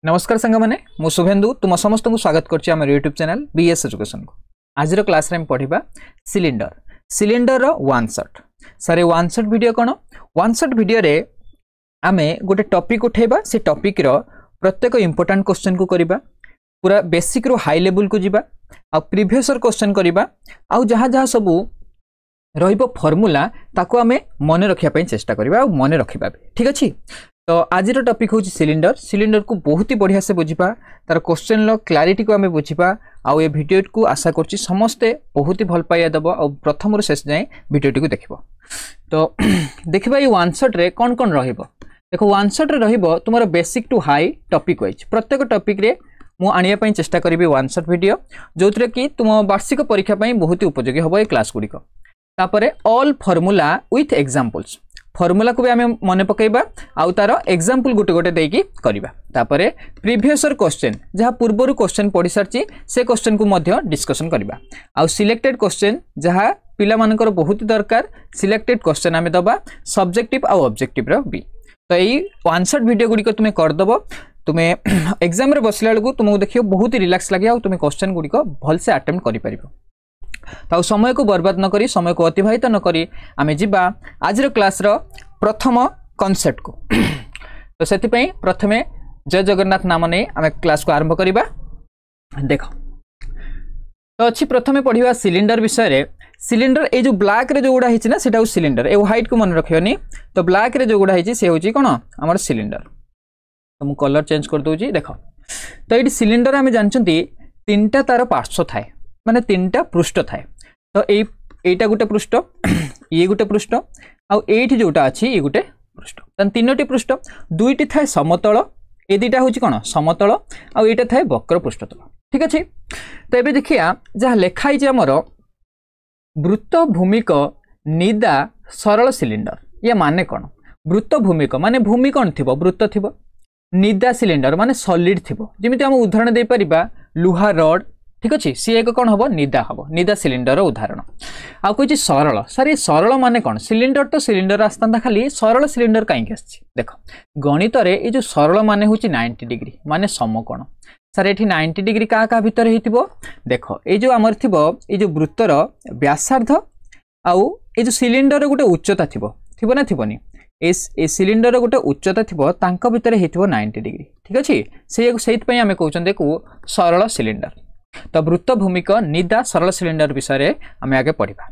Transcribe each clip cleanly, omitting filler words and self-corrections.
नमस्कार सांग मैंने मु शुभेन्दु तुम समस्त को स्वागत करछि हमर यूट्यूब चैनल बीएस एजुकेशन को। आज क्लास रे हम पढ़िबा सिलिंडर रो वन शॉट। सारे वन शॉट वीडियो कोन वन शॉट वीडियो रे आमे गोटे टॉपिक उठेबा से टॉपिक रो प्रत्येक इंपोर्टेंट क्वेश्चन को करिबा पूरा बेसिक रो हाई लेवल को जिबा आ प्रीवियस क्वेश्चन करिबा आ जहाँ जहाँ सबू रहिबो फार्मूला ताको आमे मने रखिया पई चेष्टा करिबा आ मने रखिबा ठीक अछि। तो आज टॉपिक हूँ सिलिंडर को बहुत ही बढ़िया से बुझा तार क्वेश्चन लो क्लारिटी को आम बुझा आउ ये वीडियो को आशा करछि समस्ते बहुत ही भल पाइया दब आ प्रथम शेष जाए वीडियो को देखिबो। तो देखिबा ये वन शॉट रे कौन कौन रहिबो। देखो वन शॉट रे रहिबो तुमरो basic to high topic wise प्रत्येक टॉपिक रे मु आनिया पई चेष्टा करिबी वन शॉट वीडियो जोथरे कि तुम वार्षिक परीक्षा पई बहुत ही उपयोगी हबो ए क्लास गुडी को। तापरे all formula with examples formula को भी आम मन पकेबा आउ तार एग्जांपल गोटे गोटे देकी करिबा। तापरे प्रीवियस क्वेश्चन जहाँ पूर्वर क्वेश्चन पढ़ी सारछि से क्वेश्चन को मध्य डिस्कशन करिबा आउ सिलेक्टेड क्वेश्चन जहाँ पिला मानकर बहुत दरकार सिलेक्टेड क्वेश्चन आमे दबा सब्जेक्टिव आउ ऑब्जेक्टिव रो भी। तो यही वन शॉट वीडियो गुडी को तुमे कर दबो तुमे एग्जाम रे बसला बेलू तुमको देखियो बहुत ही रिलैक्स लगे आउ तुमे क्वेश्चन गुडी को भल से अटेम्प्ट करि परिबो। तो समय को बर्बाद न करी समय को अतिबाहित न करी आमे जिबा आज क्लास रो प्रथम कॉन्सेप्ट को। तो सेति पई प्रथमे जय जगन्नाथ नाम नै आमे क्लास को आरंभ करिबा। देखो तो अछि प्रथमे पढिबा सिलिंडर विषय रे। सिलिंडर ए जो ब्लैक रे जो गुडा हिछि ना सेटा सिलिंडर ए व्हाइट को मन रखियोनी। तो ब्लैक रे जो गुडा हिछि से होछि कोन हमर सिलिंडर। तो मु कलर चेंज कर दोछि। देखो तो एटी सिलिंडर आमे जानचंती तीनटा तार पार्श्व थाए माने तीनटा पृष्ठ थाए। तो एटा गोटे पृष्ठ ये गोटे पृष्ठ आ एठी जोटा अछि ये गोटे पृष्ठ तन तीनोटी पृष्ठ दुईटी थाए समतल ए दुईटा होछि कोन समतल आ एटा थाए वक्र पृष्ठतल ठीक अछि। तो एबे देखिया जहा लेखा हिजे हमर वृत्त भूमिक निदा सरल सिलिंडर या माने कोन वृत्त भूमिक माने भूमि कोन थिबो वृत्त थिबो निदा सिलिंडर माने सॉलिड थिबो जेमिति हम उदाहरण दे परिबा लुहा रड ठीक अच्छे सी एक कौन हम निदा सिलिंडर उदाहरण आउ कह सरल सर ये सरल माने कौन सिलिंडर तो सिलिंडर आसता खाली सरल सिलिंडर कहीं देख गणित ये जो सरल माने हूँ 90 डिग्री माने समकोण सर ये 90 डिग्री क्या भितर हो देख ये जो आमर थी ये जो वृत्तर व्यासार्ध आउ ये जो सिलिंडर गोटे उच्चता थी ना थी ए सिलिंडर गोटे उच्चता थी भितर हो 90 डिग्री ठीक अच्छे से आम कहते सरल सिलिंडर। तो वृत्त भूमिक निदा सरल सिलिंडर विषय आम आगे पढ़ा।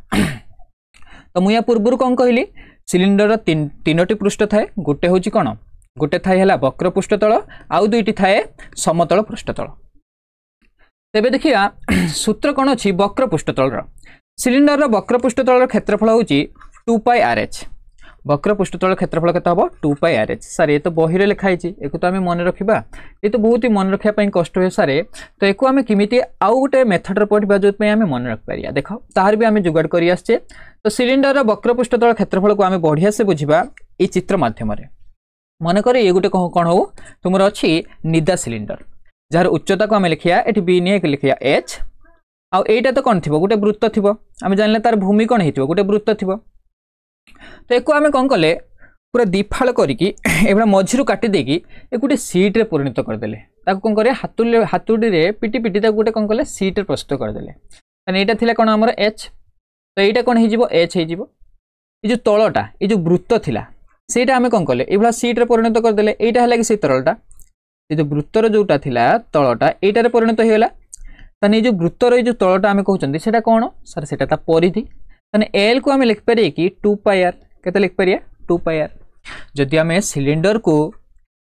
तो मुझे पूर्व कौन कहली सिलिंडर तीनोटी पृष्ठ थाए गोटे हूँ कौन गोटे थाए है वक्र पृष्ठतल आउ दुईटी थाए समतल पृष्ठतल। तेबे देखिया सूत्र कौन अच्छी वक्र पृष्ठतल सिलिंडर वक्र पृष्ठतल क्षेत्रफल हूँ 2 पाई RH वक्र पृष्ठतल क्षेत्रफल केते हबो 2 पाई RH। सर ये तो बही रे लिखा हिची एको तो आमे मन रखिबा ये तो बहुत ही मन रखिया पई कष्ट होय सर तो एको आमे किमिति आउ गोटे मेथड रे पढिबा जोत पई आमे मन रख परिया। देखो तार भी आमे जुगाड़ करी आछे। तो सिलिंडर रो वक्र पृष्ठतल क्षेत्रफल को आमे बढ़िया से बुझिबा ए चित्र माध्यम रे मन करे ये गोटे कोन हो तुमर अछि निदा सिलिंडर जार उच्चता को आमे लिखिया एठी बी ने लिखिया H आ एटा तो कोन थिबो गोटे वृत्त थिबो आमे जानले तार भूमि कोन हेतिबो गोटे वृत्त थिबो। तो एको आमे कौन कले पूरा दिफाल करिकी एबा मझिरु काटी देकी ए गोटे सीट रे परिणत कर देले ताको कोन करे हातुडी रे पिटी पिटी ताको गोटे कोन कले सीट रे प्रस्तुत कर देले तने एटा थिला कोन हमर H। तो एटा कोन हे जिवो H हे जिवो ए जो तळटा ए जो वृत्त थिला सेटा आमे कोन कले एबा सीट रे परिणत कर देले एटा हला कि से तरलटा ए जो वृत्तर जोटा थिला तळटा एटा रे परिणत हेला तने ए जो वृत्तर ए जो तळटा आमे कहउचंदी सेटा कोन सर सेटा ता परिधि तने L को आमे लिख परिए कि 2 पाई R केते लिख परिए 2 पाई R। जदि आमे सिलिंडर को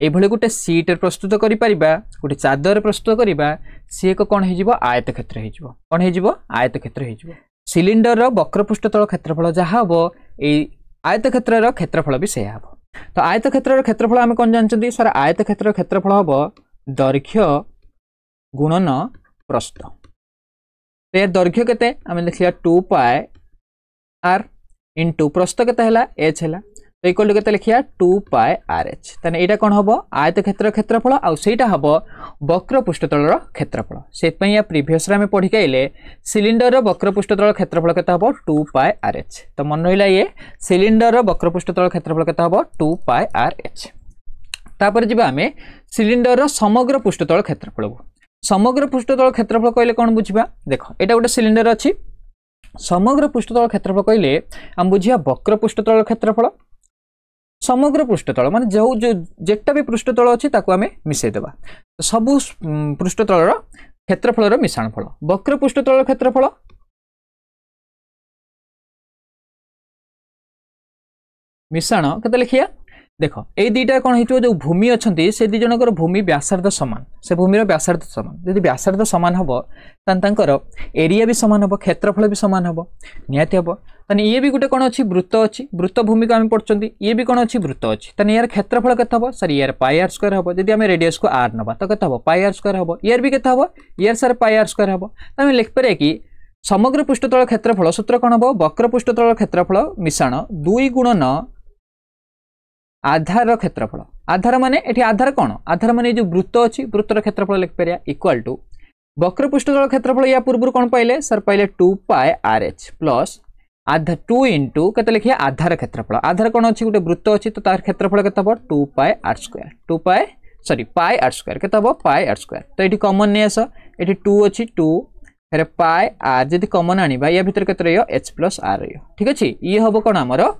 ए भले गोटे सीट प्रस्तुत करि परिबा गोटे चादर प्रस्तुत करिबा सी एक कोन हे जिवो आयत क्षेत्र हे जिवो कोन हे जिवो आयत क्षेत्र हे जिवो सिलिंडर रो वक्र पृष्ठतल क्षेत्रफल जहा हबो ए आयत क्षेत्र रो क्षेत्रफल भी सेया हबो। तो आयत क्षेत्र रो क्षेत्रफल आमे कोन जानचंदी सर आयत क्षेत्र रो क्षेत्रफल हबो दैर्घ्य गुणन प्रस्थ। तो दैर्घ्य केते आमे लिखिया 2 पाई R इंटू प्रस्थ केते हला H हला तो इक्वल टू केते लिखिया 2 पाई RH तने एटा कोन हबो आयत क्षेत्र क्षेत्रफल आ सेटा हबो वक्र पृष्ठतल रो क्षेत्रफल। सेत पई या प्रीवियस रे हम पढी काइले सिलिंडर रो वक्र पृष्ठतल क्षेत्रफल केते हबो 2 पाई RH। तो मन रहिला ये सिलिंडर रो वक्र पृष्ठतल क्षेत्रफल केते हबो 2 पाई RH। तापर जिबा आमे सिलिंडर रो समग्र पृष्ठतल क्षेत्रफल को समग्र पृष्ठतल क्षेत्रफल कहले कोन बुझिबा देखो एटा गोटे सिलिंडर अछि समग्र पृष्ठतल क्षेत्रफल कहले हम बुझिया वक्र पृष्ठतल क्षेत्रफल समग्र पृष्ठतल माने जो जेटा भी पृष्ठतल अछि ताको आमे मिसै देबा तो सब पृष्ठतल रो क्षेत्रफल रो मिश्रणफल वक्र पृष्ठतल क्षेत्रफल मिश्रण केते लिखिया देखो ए दुईटा कौन हो जो भूमि अच्छा से दी जनकर भूमि व्यासार्ध सामान से भूमि व्यासार्ध सामान यदि व्यासार्ध सामान हम तर एरिया भी सामान हम क्षेत्रफल भी सामान हम निहाती हम ताने ये भी गोटे कौन अच्छी वृत्त अच्छी वृत्त भूमि को आम पढ़ते ये भी कौन अच्छी वृत्त अच्छी ताने यार क्षेत्रफल केते हम सर यार पाई आर स्क्वायर हम जब आम रेडियस को आर नवा तो केते हम पाई आर स्क्वायर हम यार भी केते हम यार सर पाई आर स्क्वायर हम आम लिखिपर कि समग्र पृष्ठतल क्षेत्रफल सूत्र कौन हम वक्र पृष्ठतल क्षेत्रफल मिश्रण 2 गुणन आधार क्षेत्रफल आधार माने एठी आधार कौन आधार माने जो वृत्त अच्छी वृत्तर क्षेत्रफल लिखिपर इक्वाल टू वक्र पृष्ठतल क्षेत्रफल या पूर्व कौन पाइले सर पाइले 2 पाई आर एच प्लस आधा 2 इंटू केते लिखिया आधार क्षेत्रफल आधार कौन अच्छी गोटे वृत्त अच्छी तो तार क्षेत्रफल केते हबो 2 pi r square 2 pi sorry pi r square केते हबो पाई आर स्क्वायर तो एठी कॉमन ने आस एठी 2 अच्छी 2 फिर पाई आर जदी कॉमन आनिबा या भीतर केते रहियो h प्लस r रहियो ठीक अछि ये हबो कोन हमरो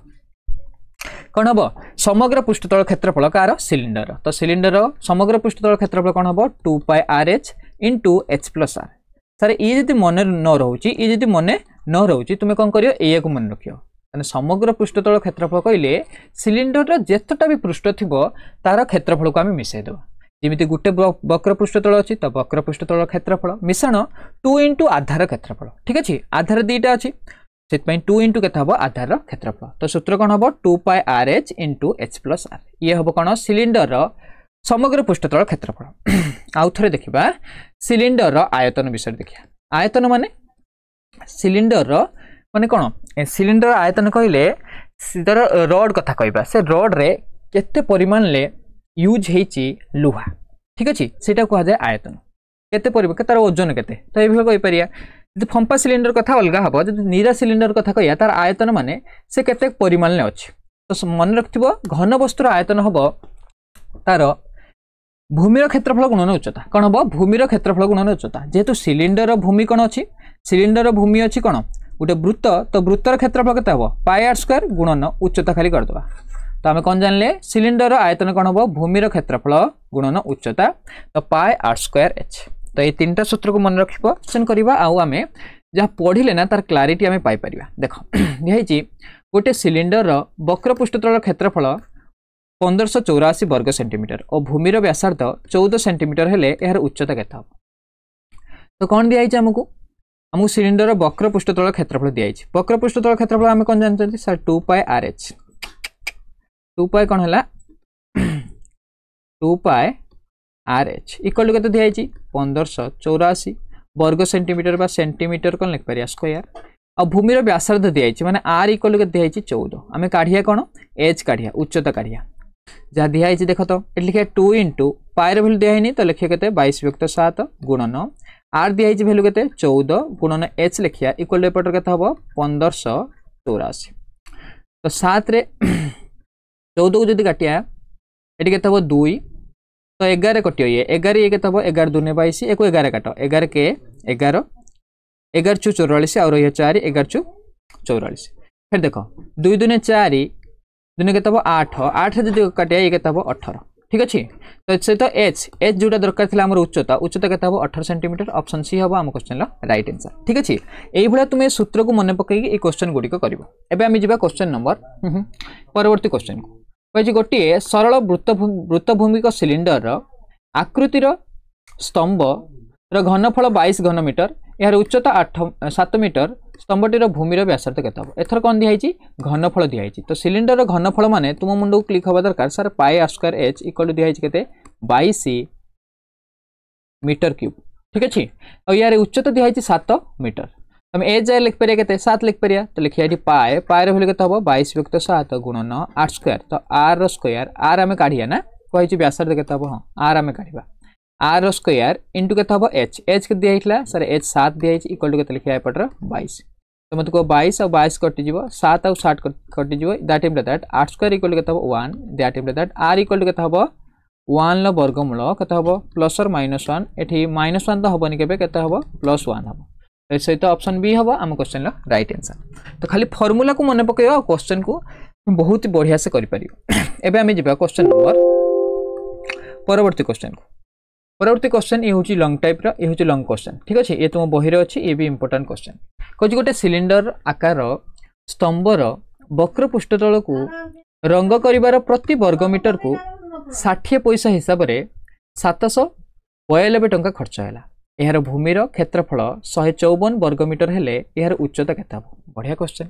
कौन हम समग्र पृष्ठतल क्षेत्रफल कार सिलिंडर तो सिलिंडर समग्र पृष्ठतल क्षेत्रफल कौन हम 2 pi r h into h plus r सर ये जब मन न रोचे ये जब मन न रोचे तुम कौन कर को मन रख समग्र पृष्ठतल क्षेत्रफल कहले सिलिंडर जितेटा भी पृष्ठ थी तार क्षेत्रफल को आम मिसईदेव जमी गोटे वक्र पृष्ठतल अच्छी तो वक्र पृष्ठतल क्षेत्रफल मिश्रण 2 इंटू आधार क्षेत्रफल ठीक अच्छे आधार दुईटा अच्छी से 2 इंटू के आधार क्षेत्रफल तो सूत्र कौन हम 2 pi r h into h plus r ये हम कौन सिलिंडर समग्र पृष्ठतल क्षेत्रफल आउ थे देखा सिलिंडर आयतन विषय देखिए आयतन माने सिलिंडर माने कौन सिलिंडर आयतन कहले सीधर रड कथा कहबा से रड रे केते परिमाण ले यूज हेची लुहा ठीक अच्छे सेटा कह जाए आयतन केते परिमाण तार ओजन केते तो ये कहि परिया जो फंपा सिलिंडर कथा अलग हम जो नीरा सिलिंडर कथा कह तार आयतन माने से केते परिमाण ले अच्छी तो मन रखिबो घन वस्तुर आयतन हम तार भूमिर क्षेत्रफल गुणन उच्चता कौन हम भूमिर क्षेत्रफल गुणन उच्चता जेहेतु सिलिंडर भूमि कौन अच्छी सिलिंडर भूमि अच्छी कौन गोटे वृत्त तो वृत्तर क्षेत्रफल केते हम पाई आर स्क्वायर गुणन उच्चता खाली करदबा तो आम कौन जानले सिलिंडर आयतन कौन हम भूमिर क्षेत्रफल गुणन उच्चता तो पाई आर स्क्वायर एच तो ये 3टा सूत्र को मन रखिबो क्वेश्चन करबा आउ आमे जहाँ पढ़िले ना तार क्लारिटी आमे पाई परिबा देखो यही गोटे सिलिंडर वक्र पृष्ठतल क्षेत्रफल 1584 वर्ग सेंटीमीटर और भूमिर व्यासार्ध 14 सेंटीमीटर हेले यार उच्चता केते हम तो कौन दिया आमको आमको सिलिंडर वक्र पृष्ठतल क्षेत्रफल दिया वक्र पृष्ठतल क्षेत्रफल आम कौन जानते सर 2 पाई आर एच 2 पाई कौन है 2 pi r H equal to केते दिया 1584 वर्ग सेंटीमीटर बा सेंटीमीटर कौन लिख पारिया स्क्वायर आ भूमिर व्यासार्ध दिया माने आर इक्वल टू केते दिया 14 आम काढ़िया कौन एच काढ़िया उच्चता काढ़िया जहाँ दिखाई देख तो ये लिखा 2 इंटू पायर भैल्यू दिखाई तो लिखिए के 22/7 गुणन आर दिखाई भैल्यू के 14 गुणन एच लिखिया इक्वल टू एपटर के 1584 तो 7 रे 14 को जब काटिया ये के 2 तो 11 कटियो ये 11 ये के 11 दूने 22 एक 11 काट 11 के 11 11 चु 44 और ये 4 11 चु 44 फिर देखो 2 दूने 4 दुने के 8 8 जब काटिया ये के 18 ठीक अच्छे तो से तो एच जोटा दरकार थी उच्चता उच्चता के 18 सेंटीमीटर ऑप्शन सी हम आम क्वेश्चन राइट आंसर ठीक अच्छे यही भाया तुम सूत्र को मन पकई ये क्वेश्चन गुड़िक कर क्वेश्चन नंबर परवर्ती क्वेश्चन को कही गोटे सरल वृत्तभूमिक सिलिंडर आकृतिर स्तंभ घनफल 22 घनमीटर यार उच्चता 7 मीटर स्तंभटीर भूमिर व्यासार्ध केते हम एथर कौन दिखाई घनफल दिखाई तो सिलिंडर घनफल माने तुम मुंड को क्लिक हवा दरकार सर pi r square h equal to दिखाई केते 22 मीटर क्यूब ठीक अच्छे और यार उच्चता दिखाई 7 मीटर तुम एच जाए लिख पारिया केते 7 लिख पारिया तो लिखिया एठी पाई पाई भैल्यू केते हम 22/7 गुणन आर स्क्वायर तो आर स्क्वायर आर आमे काढिया ना कहि व्यासार्ध केते हम हां आर आमे काढिबा आर स्क्वायर इंटू के एच एच के दिया सर एच 7 दिया इक्वल टू के लिखा एपटर 22 तो मतलब 22 और 22 कटिज 7 और 60 कटिज that imply that r square equal to k 1 that imply that r equal to k 1 लो वर्गमूल केते हबो प्लस और -1 एठी -1 तो हबनी केबे केते हबो +1 हबो ए सहित ऑप्शन बी हबो हम क्वेश्चन लो राइट आंसर तो खाली फार्मूला को मन पकेयो क्वेश्चन को बहुत बढ़िया से करि परियो एबे हम जिबा क्वेश्चन नंबर परवर्ती क्वेश्चन को परवर्ती क्वेश्चन ये होची लॉन्ग टाइप रो ये होची लॉन्ग क्वेश्चन ठीक अछि ये तुम बही रे अछि ये भी इंपोर्टेंट क्वेश्चन कोज गोटे सिलिंडर आकार स्तंभर वक्र पृष्ठतल को रंग करिवार प्रति वर्गमीटर को 60 पैसा हिसाब रे 792 टंका खर्च हैला यार भूमिर क्षेत्रफल 154 वर्गमीटर हेले यार उच्चता केता बढ़िया क्वेश्चन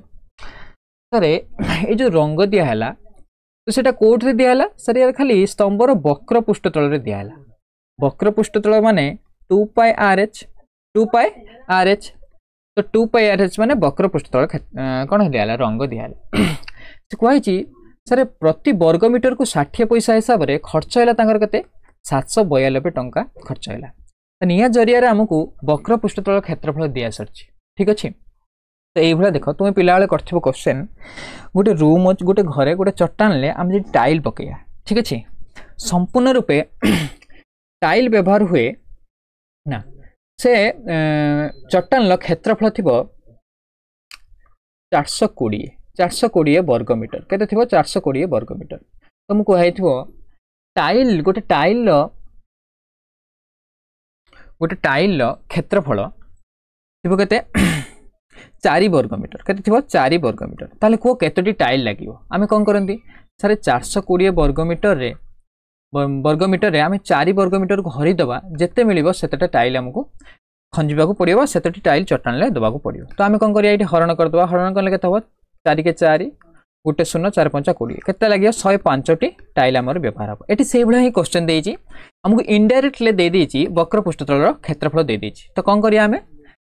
सर ये जो रंग दिया हैला तो सेटा कोड रे दिया हैला सर यार खाली स्तंभर वक्र पृष्ठतल रे दिया हैला वक्र पृष्ठतल माने 2 पाई RH तो 2 पाई RH माने वक्र पृष्ठतल कोन दिया हैला रंग दिया हैला से कहै छी सर प्रति वर्गमीटर को 60 पैसा हिसाब रे खर्च हैला तांकर कते 792 टंका खर्च हैला निया जरिया रे हमकु वक्र पृष्ठतल क्षेत्रफल दिया सरछि ठीक अछि तो एई भला देखो तुमे पिला वाले करथिबो क्वेश्चन गोटे रूम गोटे घरे गोटे चट्टान ले हम जे टाइल पकेया ठीक अछि संपूर्ण रूपे टाइल व्यवहार हुए ना से चट्टान ल क्षेत्रफल थिबो 420 वर्गमीटर केते थिबो 420 वर्गमीटर तुमको हाइथिबो टाइल गोटे टाइल क्षेत्रफल थिबो केते 4 वर्गमीटर केते थिबो 4 वर्गमीटर ताले को केतोटी टाइल लागिवो आमे कोन करंती सारे 420 वर्गमीटर रे आमे 4 वर्गमीटर को हरि दबा जेते मिलिबो सेतेटा टाइल हमको खंजिबा को पड़िबो सेतेटी टाइल चट्टान ले दबा को पड़िबो तो आमे कोन करिया एठी हरण कर दबा हरण करले केते हो 4 के 4 गुटे 0 4 5 20 केते लागियो 105 टी टाइल हमर व्यवहार हो एठी सेइ भला ही क्वेश्चन देइची हमको इनडायरेक्ट ले दे देइची वक्र पृष्ठतल रो क्षेत्रफल दे देइची तो कोन करिया आमे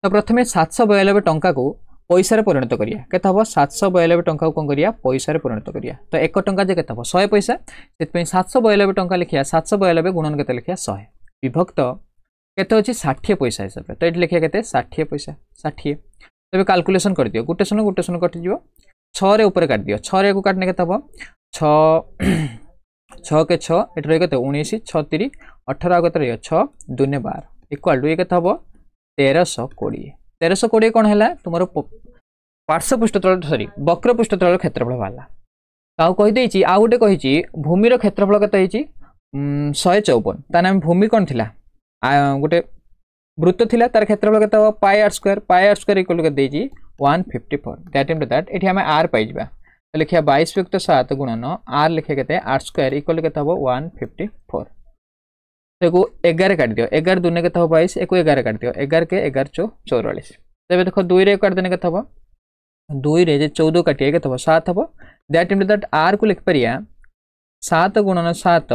तो प्रथमे 792 टंका को पैसा रे परिणत करिया केता हो 792 टंका को कोन करिया पैसा रे परिणत करिया तो 1 टंका जे केता हो 100 पैसा सेत पे 792 टंका लिखिया 792 गुणन केते लिखिया 100 विभक्त केते होची 60 पैसा हिसाब तो एठी लिखिया केते 60 पैसा 60 तबे कैलकुलेशन कर दियो गुटे सुन कटि जिवो 6 रे ऊपर काट दियो 6 रे को काटने केता हो 6 के 6 एठी रे केते 19 6 3 18 केते रे 6 2 ने 12 इक्वल टू ये केता हो 1320 कोन हैला तुमरो पार्श्व पृष्ठतल सॉरी वक्र पृष्ठतल क्षेत्रफल वाला ताऊ कहि देछि आ गुटे कहिछि भूमिर क्षेत्रफल केते हिछि 154 ता नाम भूमि कोन थिला गुटे वृत्त थिला तार क्षेत्रफल केते हो पाई r स्क्वायर इक्वल के देछि 154 दैट इनटू दैट एठी हमें r पाइ जिबा तो लिखिया 22 + 7 गुणन r लिखे केते r स्क्वायर इक्वल केते हो 154 देखो 11 काट दियो 11 दुने केते हो 22 एको 11 काट दियो 11 के 11 * 44 तबे देखो 2 रे काट देने केते हो 2 रे जे 14 काटिए केते हो 7 हो दैट इनटू दैट r को लिख परिया 7 गुणन 7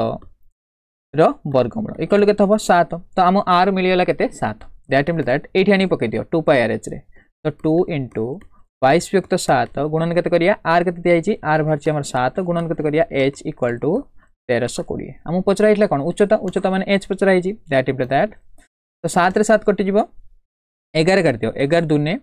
रो वर्गमूल इक्वल केते हो 7 तो हम r मिलियला केते 7 दैट इनटू दैट एठी आनी पके दियो 2 पाई rh रे तो 2 * 22 + 7 गुणन केते करिया r केते दिया छि r भारछि हमर 7 गुणन केते करिया h इक्वल टू 1320 हम पचरा हितला कोन उच्चता माने h पचरा हिछि दैट इनटू दैट तो 7 रे 7 कटि जिवो 11 काट दियो 11 दुने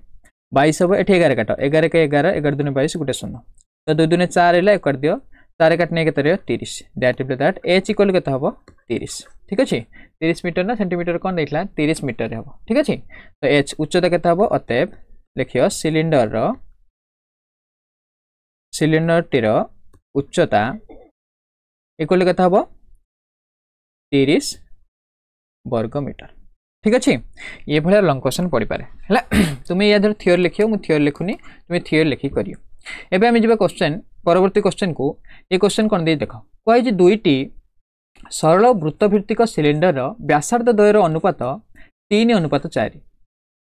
22 हो एठी 11 काटो 11 के 11 11 दुने 22 गुटे 0 तो 2 दुने 4 हैला काट दियो 4 काटने केते रे 30 that into that h equal केते हबो 30 ठीक अछि 30 मीटर ना सेंटीमीटर कोन देइतला 30 मीटर हबो ठीक अछि तो h उच्चता केते हबो अतएव लिखियो सिलिंडर टीर उच्चता इक्वल केते हबो 30 वर्गमीटर ठीक अछि ये भले लॉन्ग क्वेश्चन पढ़ी पारे हला तुमे या धर थ्योरी लिखियो मु थ्योरी लिखुनी तुमे थ्योरी लिखि करियो एबे हम जिबा क्वेश्चन परवर्ती क्वेश्चन को ये क्वेश्चन कोन दे देखो कहै जे दुईटी सरल वृत्तभित्तिक सिलिंडर व्यासार्ध द्वयर अनुपात 3:4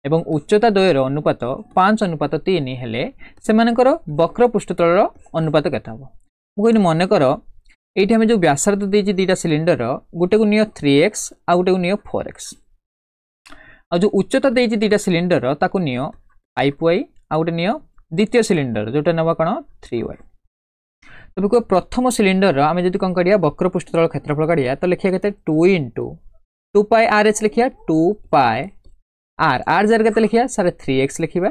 एवं उच्चता द्वयर अनुपात 5:3 हेले सेमानकर वक्र पृष्ठतलर अनुपात केता हबो मु कहनी मन करो एठी हम जो व्यासार्ध देछि दीटा सिलिंडर गुटे को नियो 3x आ गुटे को नियो 4x आ जो उच्चता देछि दीटा सिलिंडर ताको नियो 5y आ गुटे नियो द्वितीय सिलिंडर जोटा नवा कोन 3y तबे को प्रथम सिलिंडर आमे जदि कोन करिया वक्र पृष्ठतल क्षेत्रफल काढिया तो लिखिया केते 2 * 2 पाई rh लिखिया 2 पाई r r जार केते लिखिया सारे 3x लिखिबा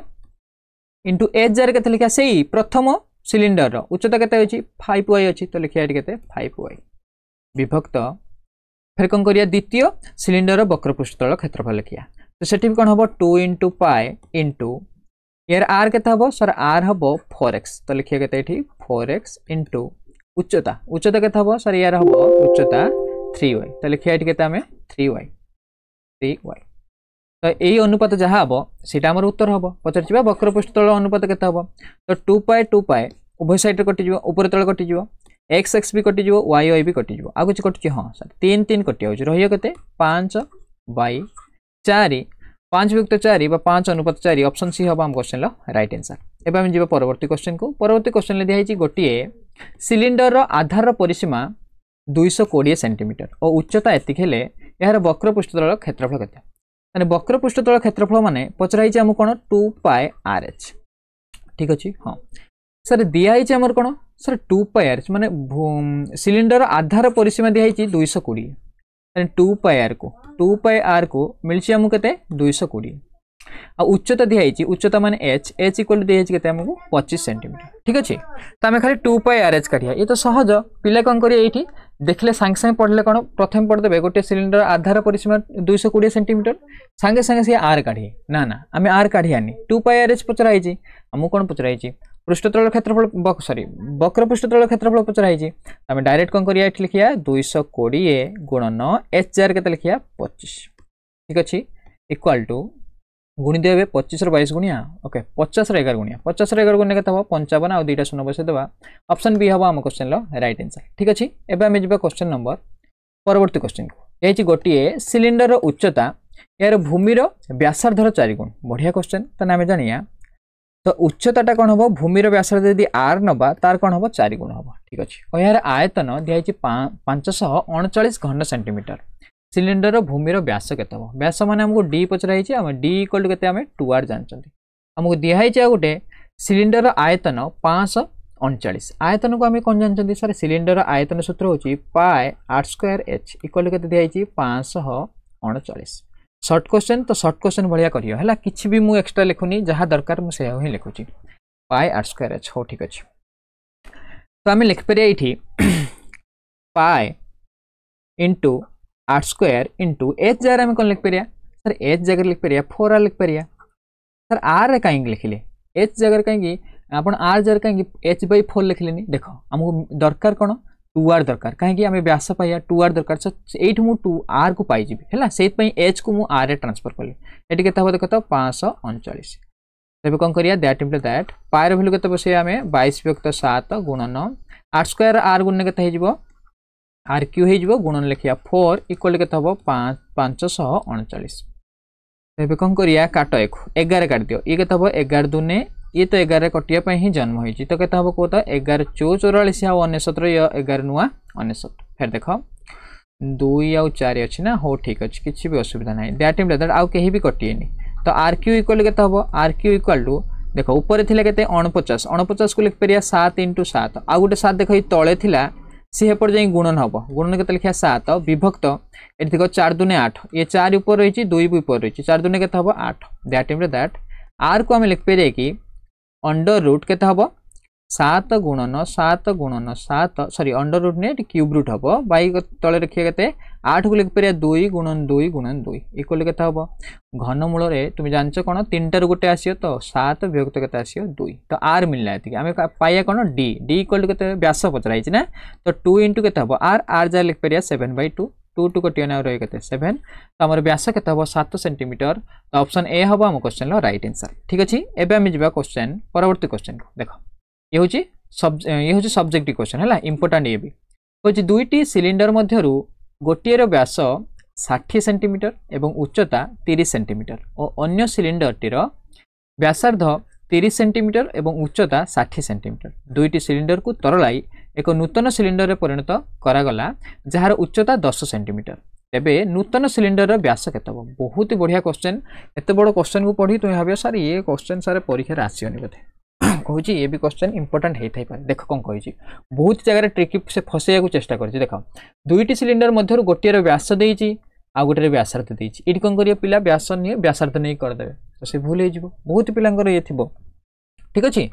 इनटू h जार केते लिखिया सेही प्रथम सिलिंडर उच्चता केते होची 5y अछि तो लिखिया एटी केते 5y विभक्त फिर कौन करिया द्वितीय सिलिंडर वक्र पृष्ठतल क्षेत्रफल लिखिया तो सेठी भी कौन हम 2 × पाए इंटू यार आर के हम सर आर हम 4x तो लिखिए के 4x इंटू उच्चता उच्चता के हम सर यार हम उच्चता 3y तो लिखिए ये के 3y तो यही अनुपात जहाँ हम सीटा आम उत्तर हम पचार वक्र पृष्ठतल अनुपात के हम तो 2 पाए उभय साइड कटिज ऊपर तल कटिज एक्स एक्स भी कटिज वाई वाई भी कटिज आ कुछ कटुच हाँ सर 3 3 कटि रही के 5/4 5 विभक्त 4 बा 5 अनुपात 4 ऑप्शन सी हम क्वेश्चन राइट आंसर एबे हम जीवा परवर्ती क्वेश्चन को परवर्ती क्वेश्चन ले दिया गोटे सिलिंडर आधार परिसीमा 220 सेंटीमीटर और उच्चता एतिक हेले यार वक्र पृष्ठतल क्षेत्रफल केते माने वक्र पृष्ठतल क्षेत्रफल माने पचराई हम कोन 2 पाए RH ठीक अछि हाँ सर दिया आमर कौन सर 2 पाए RH माने सिलिंडर आधार परिसीमा दिया 220 2 पाए R को मिलछि हमको केते 220 आ उच्चता दिया उच्चता माने h इक्वल दिया केते हमको 25 सेंटीमीटर ठीक अछि त हम खाली 2 पाए RH काटिया ये तो सहज पिला कोन करिया एठी देखले सांगे सांगे पढ़ले कोन प्रथम पढ़ देबे गोटे सिलिंडर आधार परिसीमा 220 सेंटीमीटर सांगे सांगे से R काढी ना ना हमें R काढियानी 2 पाए RH पचराई हमको कोन पचराई पृष्ठतल क्षेत्रफल सॉरी वक्र पृष्ठतल क्षेत्रफल पचराई आम डायरेक्ट कौन करिया लिखिया 220 गुणन h के लिखिया 25 ठीक अच्छे इक्वाल टू गुणी देवे 25 22 गुणिया ओके 50 11 गुणिया 50 11 गुणिया के 55 आ 2टा शून्य बसे देवा ऑप्शन बी हवा हम क्वेश्चन राइट आंसर ठीक अच्छे एबे हम जीवा क्वेश्चन नंबर परवर्ती क्वेश्चन को यही गोटे सिलिंडर उच्चता यार भूमिर व्यासार्धर 4 गुण बढ़िया क्वेश्चन तो आम जानिया तो उच्चताटा कौन हम भूमिर व्यासार्ध यदि आर नबा तार कौन हम 4 गुण हम ठीक अच्छे और यार आयतन दिखाई 539 घन सेंटीमीटर सिलिंडर भूमिर व्यास केते हम व्यास माने हमको डी पचराई आम डी इक्वल केते हम 2r जानचंती हमको दिखाई गोटे सिलिंडर आयतन 539 आयतन को आम कौन जानचंती सर सिलिंडर आयतन सूत्र होची पाए r²h इक्वल केते दिखाई 539 शॉर्ट क्वेश्चन तो शॉर्ट क्वेश्चन भाया करियो हला किछि भी मु एक्स्ट्रा लिखुनी जहाँ दरकार मु से ही लिखुची पाए r²h हो ठीक अछि तो आम लिख परिया एठी pi into r² into h जगह आम कोन लिख परिया सर h जगह लिख परिया 4r लिख परिया सर r काई लिखिले h जगह काई आपण r जगह काई h/4 लिखलेनी देखो हमको दरकार कोन 2r दरकार कहीं आम व्यास पाइया 2r दरकार एट मु 2r को पाई है से h को मु r ट्रांसफर कली ये के देख तो 539 तेज कौन करिया दैट इम्प्लाई दैट पाएर भैल्यू के बस आम 22/7 गुणन r² r गुण के r³ हो गुणन लिखिया 4 इक्वल के 539 तेज कौन करिया काट 11 काट दियो ये के 11 दूने ये तो 11 कटिया ही जन्म होती तो कहता हम कहता 11 चौ 44 आ 69 11 नुआ 69 फिर देख 2 आउ 4 अच्छी ना हो ठीक अच्छे किसी भी असुविधा ना दैट मीन दैट आउ कहीं भी कटिएनी तो r³ इक्वल के r³ इक्वल टू देख ऊपर थी के 49 49 को लिख पारिया 7 × 7 आउ गोटे 7 देख तले थिला सी हेपट जाई गुणन हम गुणन के लिखा 7 विभक्त ये देख 4 दूने 8 ये 4 ऊपर रही 2 भी ऊपर रही 4 दूने के 8 दैट मीन दैट r को आम लिख पारे कि अंडर रूट के 7 गुणन 7 सॉरी अंडर रूट नहीं क्यूब रूट हम बाई तले रखिए के 8 को लिख पारिया 2 गुणन 2 गुणन 2 इक्वल के घनमूल तुम जानच कौन 3 गोटे आसो तो 7 विभक्त के आसो 2 तो r मिलना है आम पाइया कौन d इक्वल के व्यास पचराई ना तो 2 इंटू के r जहाँ लिख पारिया 7/2 2 2 कटिया ना रही के 7 तो आम व्यास के 7 सेंटीमीटर तो ऑप्शन ए हम आम क्वेश्चन राइट आंसर ठीक अच्छे एवं आम जा क्वेश्चन परवर्ती क्वेश्चन को देख ये हूँ सब्जेक्टिव क्वेश्चन है इंपोर्टाट ये भी कहे दुईटी सिलिंडर मध्यरु गोटे व्यास 60 सेंटीमीटर एवं उच्चता 30 सेंटीमीटर और अन्य सिलिंडर टीर व्यासार्ध 30 सेंटीमीटर एवं उच्चता 60 सेंटीमीटर दुईटी सिलिंडर को तरलाई एक नूतन सिलिंडर रे परिणत करागला जार उच्चता 10 सेंटीमीटर तेबे नूतन सिलिंडर व्यास केते बहुत ही बढ़िया क्वेश्चन एत बड़ क्वेश्चन को पढ़ी तुम भाव सर ये क्वेश्चन सारे परीक्षा आसोनी बोधे कहूँ ये भी क्वेश्चन इंपोर्टेंट होता है देख कौन कही बहुत जगह ट्रिकी से फसैया को चेष्टा कर देख दुईटी सिलिंडर मध्य गोटे व्यास देती आ गोटे व्यासार्ध देती ये कौन कर पिला व्यास नहीं व्यासार्ध नहीं करदे तो से भूल हो बहुत पिलांकर ये थी ठीक अच्छे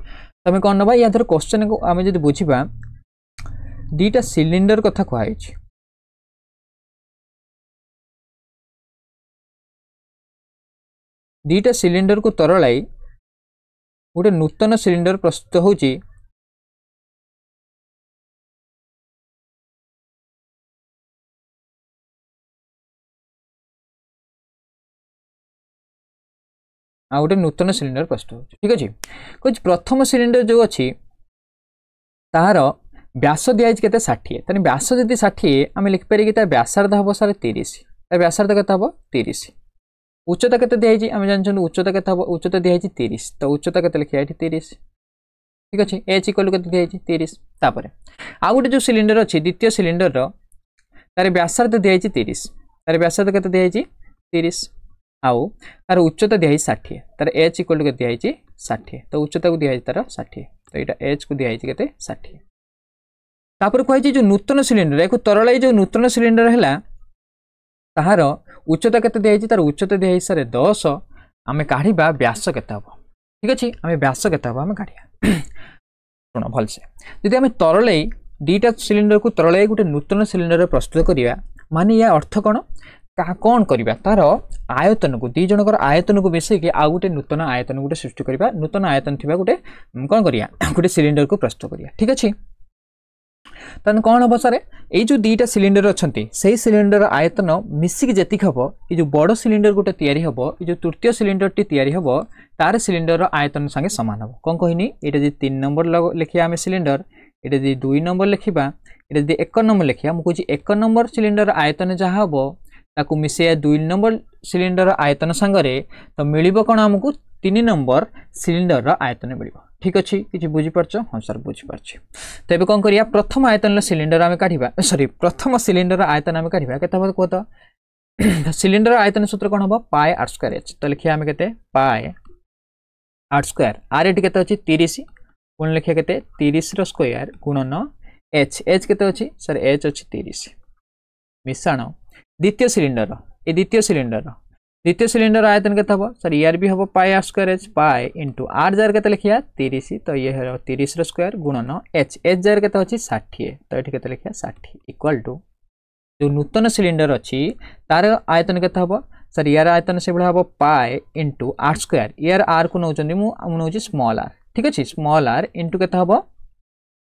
तुम कौन नवा या क्वेश्चन को आम जो बुझा 2टा सिलिंडर कथा कहुई दुईटा सिलिंडर को तरलाई गोटे नूतन सिलिंडर प्रस्तुत होची आ गोटे नूतन सिलिंडर प्रस्तुत हो। ठीक अच्छे कह प्रथम सिलिंडर जो अच्छी तार व्यास दिखाई के 60 तेज व्यास जब 60 आम लिखिपर कि व्यासार्ध हम सारे 30 व्यासार्ध के 30 उच्चता के दिखाई आम जानते उच्चता के उच्चता दिखाई 30 तो उच्चता के लिखा 30 ठीक अच्छे एच इक्वल के दिखाई 30 तापर आउ गोटे जो सिलिंडर अच्छी द्वितीय सिलिंडर तार व्यासार्ध दिखाई 30 तार व्यासार्ध के दिखाई 30 आउ तार उच्चता दिखाई 60 तार एच इक्वल के दिखाई 60 तो उच्चता को दिखाई तार 60 तो यहाँ एच को दिखाई के 60 तापर कहुई जो नूतन सिलिंडर या तरलाई जो नूतन सिलिंडर है तार उच्चता के दिखाई तार उच्चता दिखाई सारे 10 आम काढ़ा व्यास के ठीक अच्छे आम व्यास के आम काढ़ा शुण भलसे जदि आम तरलाई दुईटा सिलिंडर को तरलाई गोटे नूतन सिलिंडर प्रस्तुत करवा माने या अर्थ कौन कौन करवा तार आयतन को दी जनकर आयतन को मिसेक आउ गोटे नूतन आयतन गोटे सृष्टि करवा नूतन आयतन थी गोटे कौन करिया गोटे सिलिंडर को प्रस्तुत करिया ठीक अच्छे तन कौन हम सर ये जो दुईटा सिलिंडर अच्छा से सिलिंडर आयतन मिसिक जेतिक हम ये जो बड़ सिलिंडर गोटे तैयारी हम ये जो तृतीय सिलिंडर टी तैयारी हम तार सिलिंडर आयतन संगे सामान हम कौन कहनी ये जो 3 नंबर लिखा आम सिलिंडर ये जो 2 नंबर लिखा ये जो 1 नंबर लिखा मुझे 1 नंबर सिलिंडर आयतन जहाँ हम ताकू मिसे 2 नंबर सिलिंडर आयतन सांगरे तो मिलिबो कौन आमको 3 नंबर सिलिंडर आयतन मिलिबो ठीक अच्छे किसी बुझीपार हाँ सर बुझीपारे तो ये कौन करिया प्रथम आयतन सिलिंडर आम काढ़ा सॉरी प्रथम सिलिंडर आयतन आम काढ़ा के कह तो सिलिंडर आयतन सूत्र कौन हम पाए आर स्क्वायर एच तो लिखिए आम के pi r square are eighty के 30 पुणी लिखिए के 30 स्क्वायर गुणन एच एच के सर एच अच्छी 30 मिश्रण द्वितीय सिलिंडर ये द्वितीय सिलिंडर आयतन के सर यार भी हम pi r square h pi into r जार के लिखिया 30 तो ये है 30 स्क्वायर गुणन एच एच जार के 60 तो ये के लिखिया 60 इक्वल टू जो नूतन सिलिंडर अच्छी तार आयतन के सर यार आयतन से भाया हम पाए इंटू आर स्क्वायर यार आर को नौ नौ स्मॉल आर ठीक अच्छे स्मॉल आर इंटू के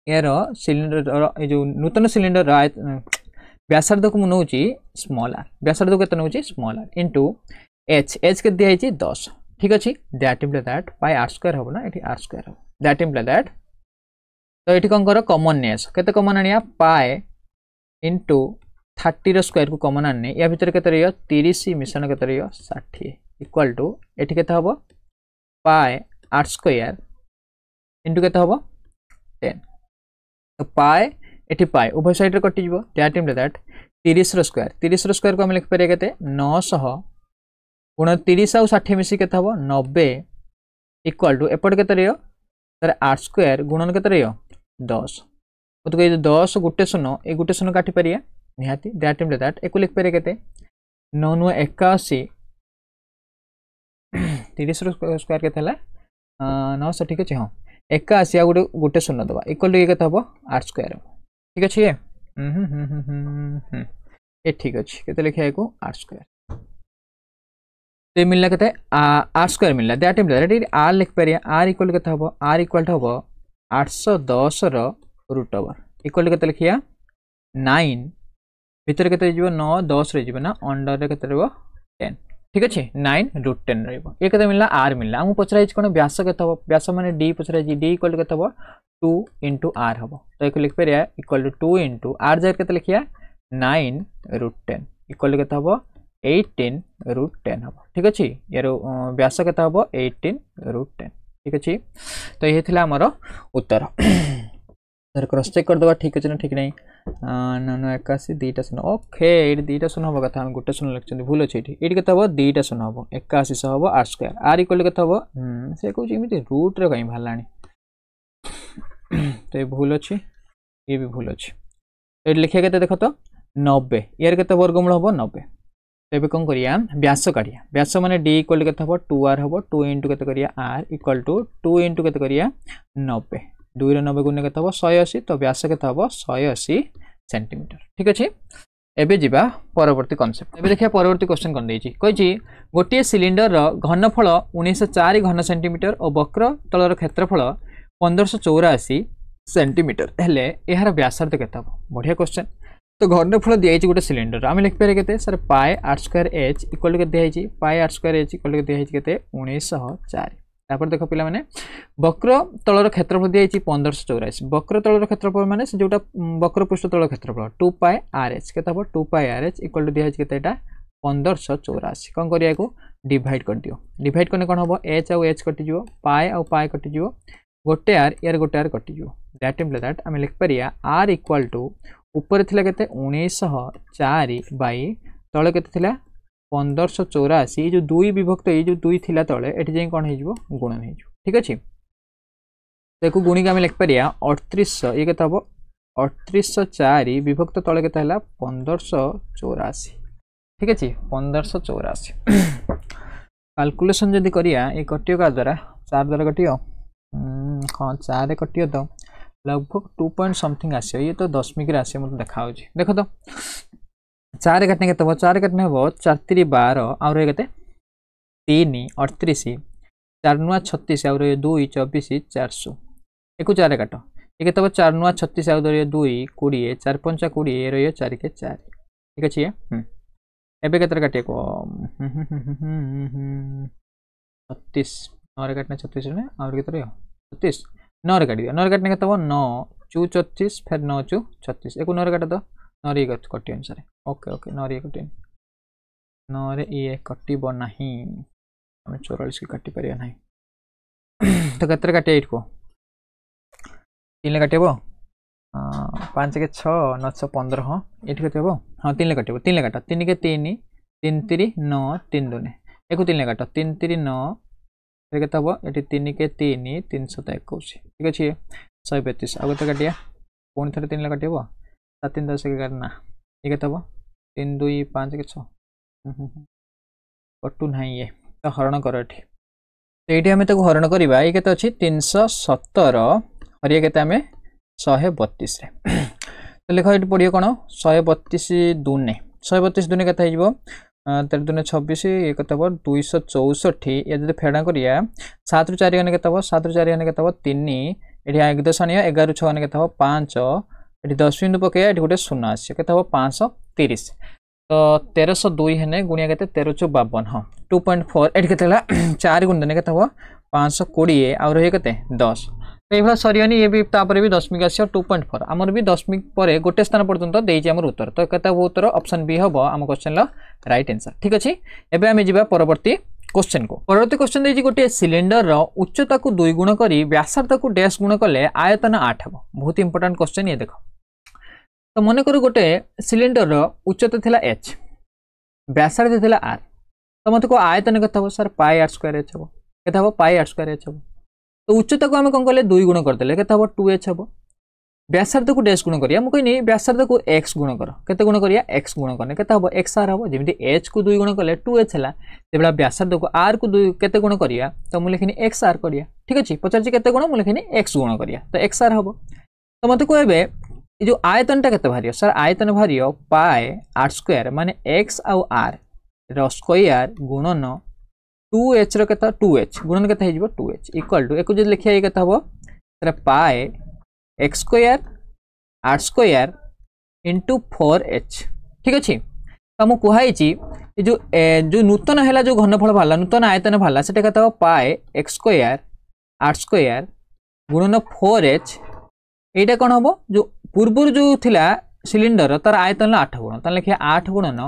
यार सिलिंडर जो नूतन सिलिंडर व्यासार्ध को मुझे स्मॉल आर व्यासार्ध को नौ small r into h h के दिखाई 10 ठीक अच्छे that imply that pi r square हम ना ये आर स्क्वायर हम दैट इम्प्लाई दैट तो ये कौन कर कमन नहीं आस के कमन आनिया पाए इंटू 30 स्क्वायर को कमन आने या भितर के 30 मिश्रण के 60 इक्वल टू ये के पाए आर स्क्वायर इंटू के 10 तो पाए ये पाए उभय साइड रे कटिज दैट इम्प्लाई दैट 30 स्क्वायर को आम लिखिपर के 900 गुण 30 आउ 60 मिसिक 90 इक्वल टू एपट के सर आर स्क्वायर गुणन के 10 तो ये 10 गोटे शून्य ये गोटे शून्य काटी पारिया निहाती दैट इम्प्लाई दैट एक लिखिपर के 9 9 81 30 स्क्वायर के 900 ठीक अच्छे हाँ 81 आ गोटे शून्य दबा इक्वल टू ये आर स्क्वायर ठीक अच्छे ये ठीक अच्छे के लिखा है आर स्क्वायर तो मिलना के आर स्क्वायर मिलना दैट इम्प्लाई आर लिख पारे आर इक्वल के आर इक्वल टू हम 810 रूट ओवर इक्वल के लिखिया 9 भितर के 9 10 रे ना अंडर के 10 ठीक अच्छे 9 रूट 10 रही ये मिलना आर मिलना आमको पचरा कौन व्यास के व्यास मैंने डी पचरा डी इक्वल के 2 इंटू आर हम तो एक लिख पारे इक्वल टू 2 इंटू आर जार के लिखिया 9 रूट 10 इक्वल के 18 रूट 10 हम ठीक अच्छे यार व्यास के 18 रूट 10 ठीक अच्छे तो ये थी आमर उत्तर सर क्रॉस चेक करदे ठीक अच्छे ना ठीक नहीं 9 81 दुईटा शून्य ओके ये दुईटा शून्य हम कथा गोटे शून्य लिखते भूल अच्छे ये के दुईटा शून्य हम 81 हम आर स्क्वायर आर इक्वल के से कौन रूट रे कहीं बाहर तो ये भूल अच्छे ये भी भूल अच्छे ये लिखा के देख तो 90 यार के वर्गमूल हम 90 तो ये कौन करिया व्यास काढ़िया व्यास माने डी इक्वल के 2 आर हम 2 इंटू के आर इक्वल टू 2 इंटू के 90 2 रे 90 गुणे के 180 तो व्यास के 180 सेंटीमीटर ठीक अच्छे एबे जिबा परवर्ती कॉन्सेप्ट एबे देखिया परवर्ती क्वेश्चन कोन देछि कहिछि गोटे सिलिंडर रो घनफल 1904 घन सेंटीमीटर और वक्र तलर क्षेत्रफल 1584 सेंटीमीटर हेले एहार व्यासार्ध केता बढ़िया क्वेश्चन तो घनफल दिया गोटे सिलिंडर आम लिखिपारे के सर pi r square h equal to के pi r square h equal to के 1904 तापर देख पिला माने वक्र तलर क्षेत्रफल दिया 1584 वक्र तलर क्षेत्रफल माने से जोटा वक्र पृष्ठ तलर क्षेत्रफल 2 पाए आर एच केता 2 पाए आर एच इक्वल टू दिया केता 1584 कौन करिया को डिवाइड कर दियो डिवाइड करने कौन हम एच आउ एच कटि जिवो पाए आउ पाए कटि जिवो गोटे आर यार गोटे आर कटि जिवो दैट इम्प्लाइज दैट आम लिख परिया आर इक्वल टू ऊपर थिला केते 1904 बाई तळे केते थिला 1584 जो दुई विभक्त ये जो दुई थिला तळे एठी जे कोन हे जिवो गुणन हे जिवो ठीक अछि देखो गुणी का हम लिख परिया 3800 ये केते हबो 3804 विभक्त तळे केते हला 1584 ठीक अछि 1584 कैलकुलेशन जदी करिया ए कटियो का द्वारा 4 द्वारा कटियो हां 4 कटियो तो लगभग 2 पॉइंट समथिंग आसे ये तो दशमिक आसे मतलब देखा हो देख तो 4 काटने के 4 काटने हो 4 3 12 और ये केते 3 38 4 9 36 और ये 2 24 400 एको 4 काट ये केते 4 9 36 और ये 2 20 4 5 20 ये 4 के 4 ठीक अछि एबे केते काटे को 36 9 काटने 36 ने और केते 36 9 काट दिया 9 काटने का 9 चू 34 फिर 9 चू 36 एको 9 काट दो 9 रे कटि अनुसार ओके ओके 9 रे कटि 9 रे ये कटिबो नाही हम 44 के काटि परिया नाही तो कतरे काटे 8 को 3 ले काटेबो 5 के 6 915 हां 8 के देबो हां 3 ले काटेबो 3 ले काट 3 के 3 3 3 9 3 2 ने एको 3 ले काट 3 3 9 रे केता हो एटी 3 के 3 321 ठीक अछि 132 आगो त काटिया कोन थरे 3 ले काटिबो 7 3 10 के करना ये केता हो 3 2 5 के 6 कटु नाही ये तो हरण कर एठी तो एठी हमें तो हरण करबा ये केता अछि 317 और ये केता हमें 132 रे तो लिखो एठी पडियो कोन 132 दुने 132 दुने केता हिजबो 13 दुने 26 ये केता हो 264 ये जदि फेडा करिया 7 रु 4 गने केता हो 7 रु 4 गने केता हो 3 एठी 1 दशमलव 11 रु 6 गने केता हो 5 एठी 10 बिंदु पके एठी गोटे 0 आसी केता हो 530 तो 1302 हेने गुणिया केते 1352 हां 2.4 एठी केतेला 4 गुण देने केता हो 520 और हे केते 10 तो एभला सरियानी ये भी तापर भी दशमिक आसी 2.4 हमर भी दशमिक परे गोटे स्थान पर्यंत देइछि हमर उत्तर तो केता हो उत्तर ऑप्शन बी हबो हम क्वेश्चन ला राइट आंसर ठीक अछि एबे हम जिबा परवर्ती क्वेश्चन को परवर्ती क्वेश्चन देइछि गोटे सिलिंडर रो उच्चता को 2 गुण करी व्यासार्ध को डैश गुण करले आयतन 8 हबो बहुत इंपोर्टेंट क्वेश्चन ये देखो तो मने करू गोटे सिलिंडर रो उच्चता थिला h व्यासार्ध थिला r तो मते को आयतन कथा हो सर पाई r स्क्वायर h हबो केता हो पाई r स्क्वायर h हबो तो उच्चता को हम कोन करले 2 गुण कर देले केता हो 2h हबो व्यासार्ध को डैश गुण करिया मु कहनी व्यासार्ध को x गुण करो केते गुण करिया x गुण करने केता हो xr हबो जेमिति h को 2 गुण करले 2h हला तेबला व्यासार्ध को r को 2 केते गुण करिया तो मु लिखनी xr करिया ठीक अछि पचार केते गुण मु लिखनी x गुण करिया तो xr हबो तो मते कहबे ए जो आयतन टा केते भारियो सर आयतन भारियो पाई r स्क्वायर माने x आउ r रो स्क्वायर गुणन 2h रो केता 2h गुणन केता हे जिवो 2h इक्वल टू एको जे लिखिया ए केता हबो सर पाई x square r square into 4h ठीक अछि तमु कोहाई छि जो नूतन हैला जो घनफल भाला नूतन आयतन भाला सेटा केता हो पाई x स्क्वायर r स्क्वायर गुणन 4h एटा कोन हबो जो पूर्वर जो थिला सिलिंडर तार आयतन 8 गुण त लिखिया 8 गुणन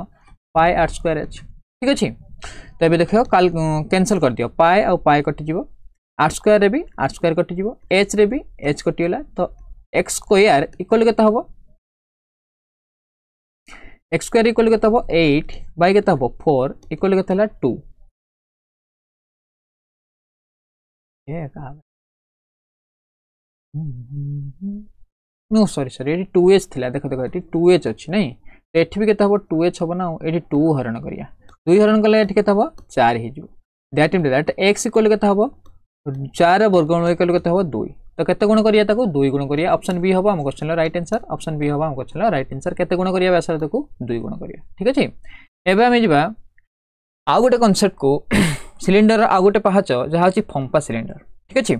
पाई r स्क्वायर h ठीक अछि तो एबे देखियो काल कैंसिल कर दियो पाई और पाई कटि जिवो r स्क्वायर रे भी r स्क्वायर कटि जिवो h रे भी h कटियोला तो x स्क्वायर इक्वल केता हबो x स्क्वायर इक्वल केता हबो 8 बाय केता हबो 4 इक्वल केता हला 2 ये का नो सॉरी एटी 2h थिला देखो देखो एटी 2h अछि नै एठी भी केता हबो 2h हबो ना एटी 2 हरण करिया 2 हरण कले एठी केता हबो 4 हे जिवो that in that x equal केता हबो 4 वर्गमूल इक्वल केता हबो 2 तो केते गुण करिया ताको 2 गुण करिया ऑप्शन बी हबो हम question right answer option B हबो हम क्वेश्चन राइट आंसर केते गुण करिया व्यासार्ध को 2 गुण करिया ठीक अछि एबे हम जिबा आ गोटे कांसेप्ट को सिलिंडर आ गोटे पहाच जहा अछि फंपा सिलिंडर ठीक अछि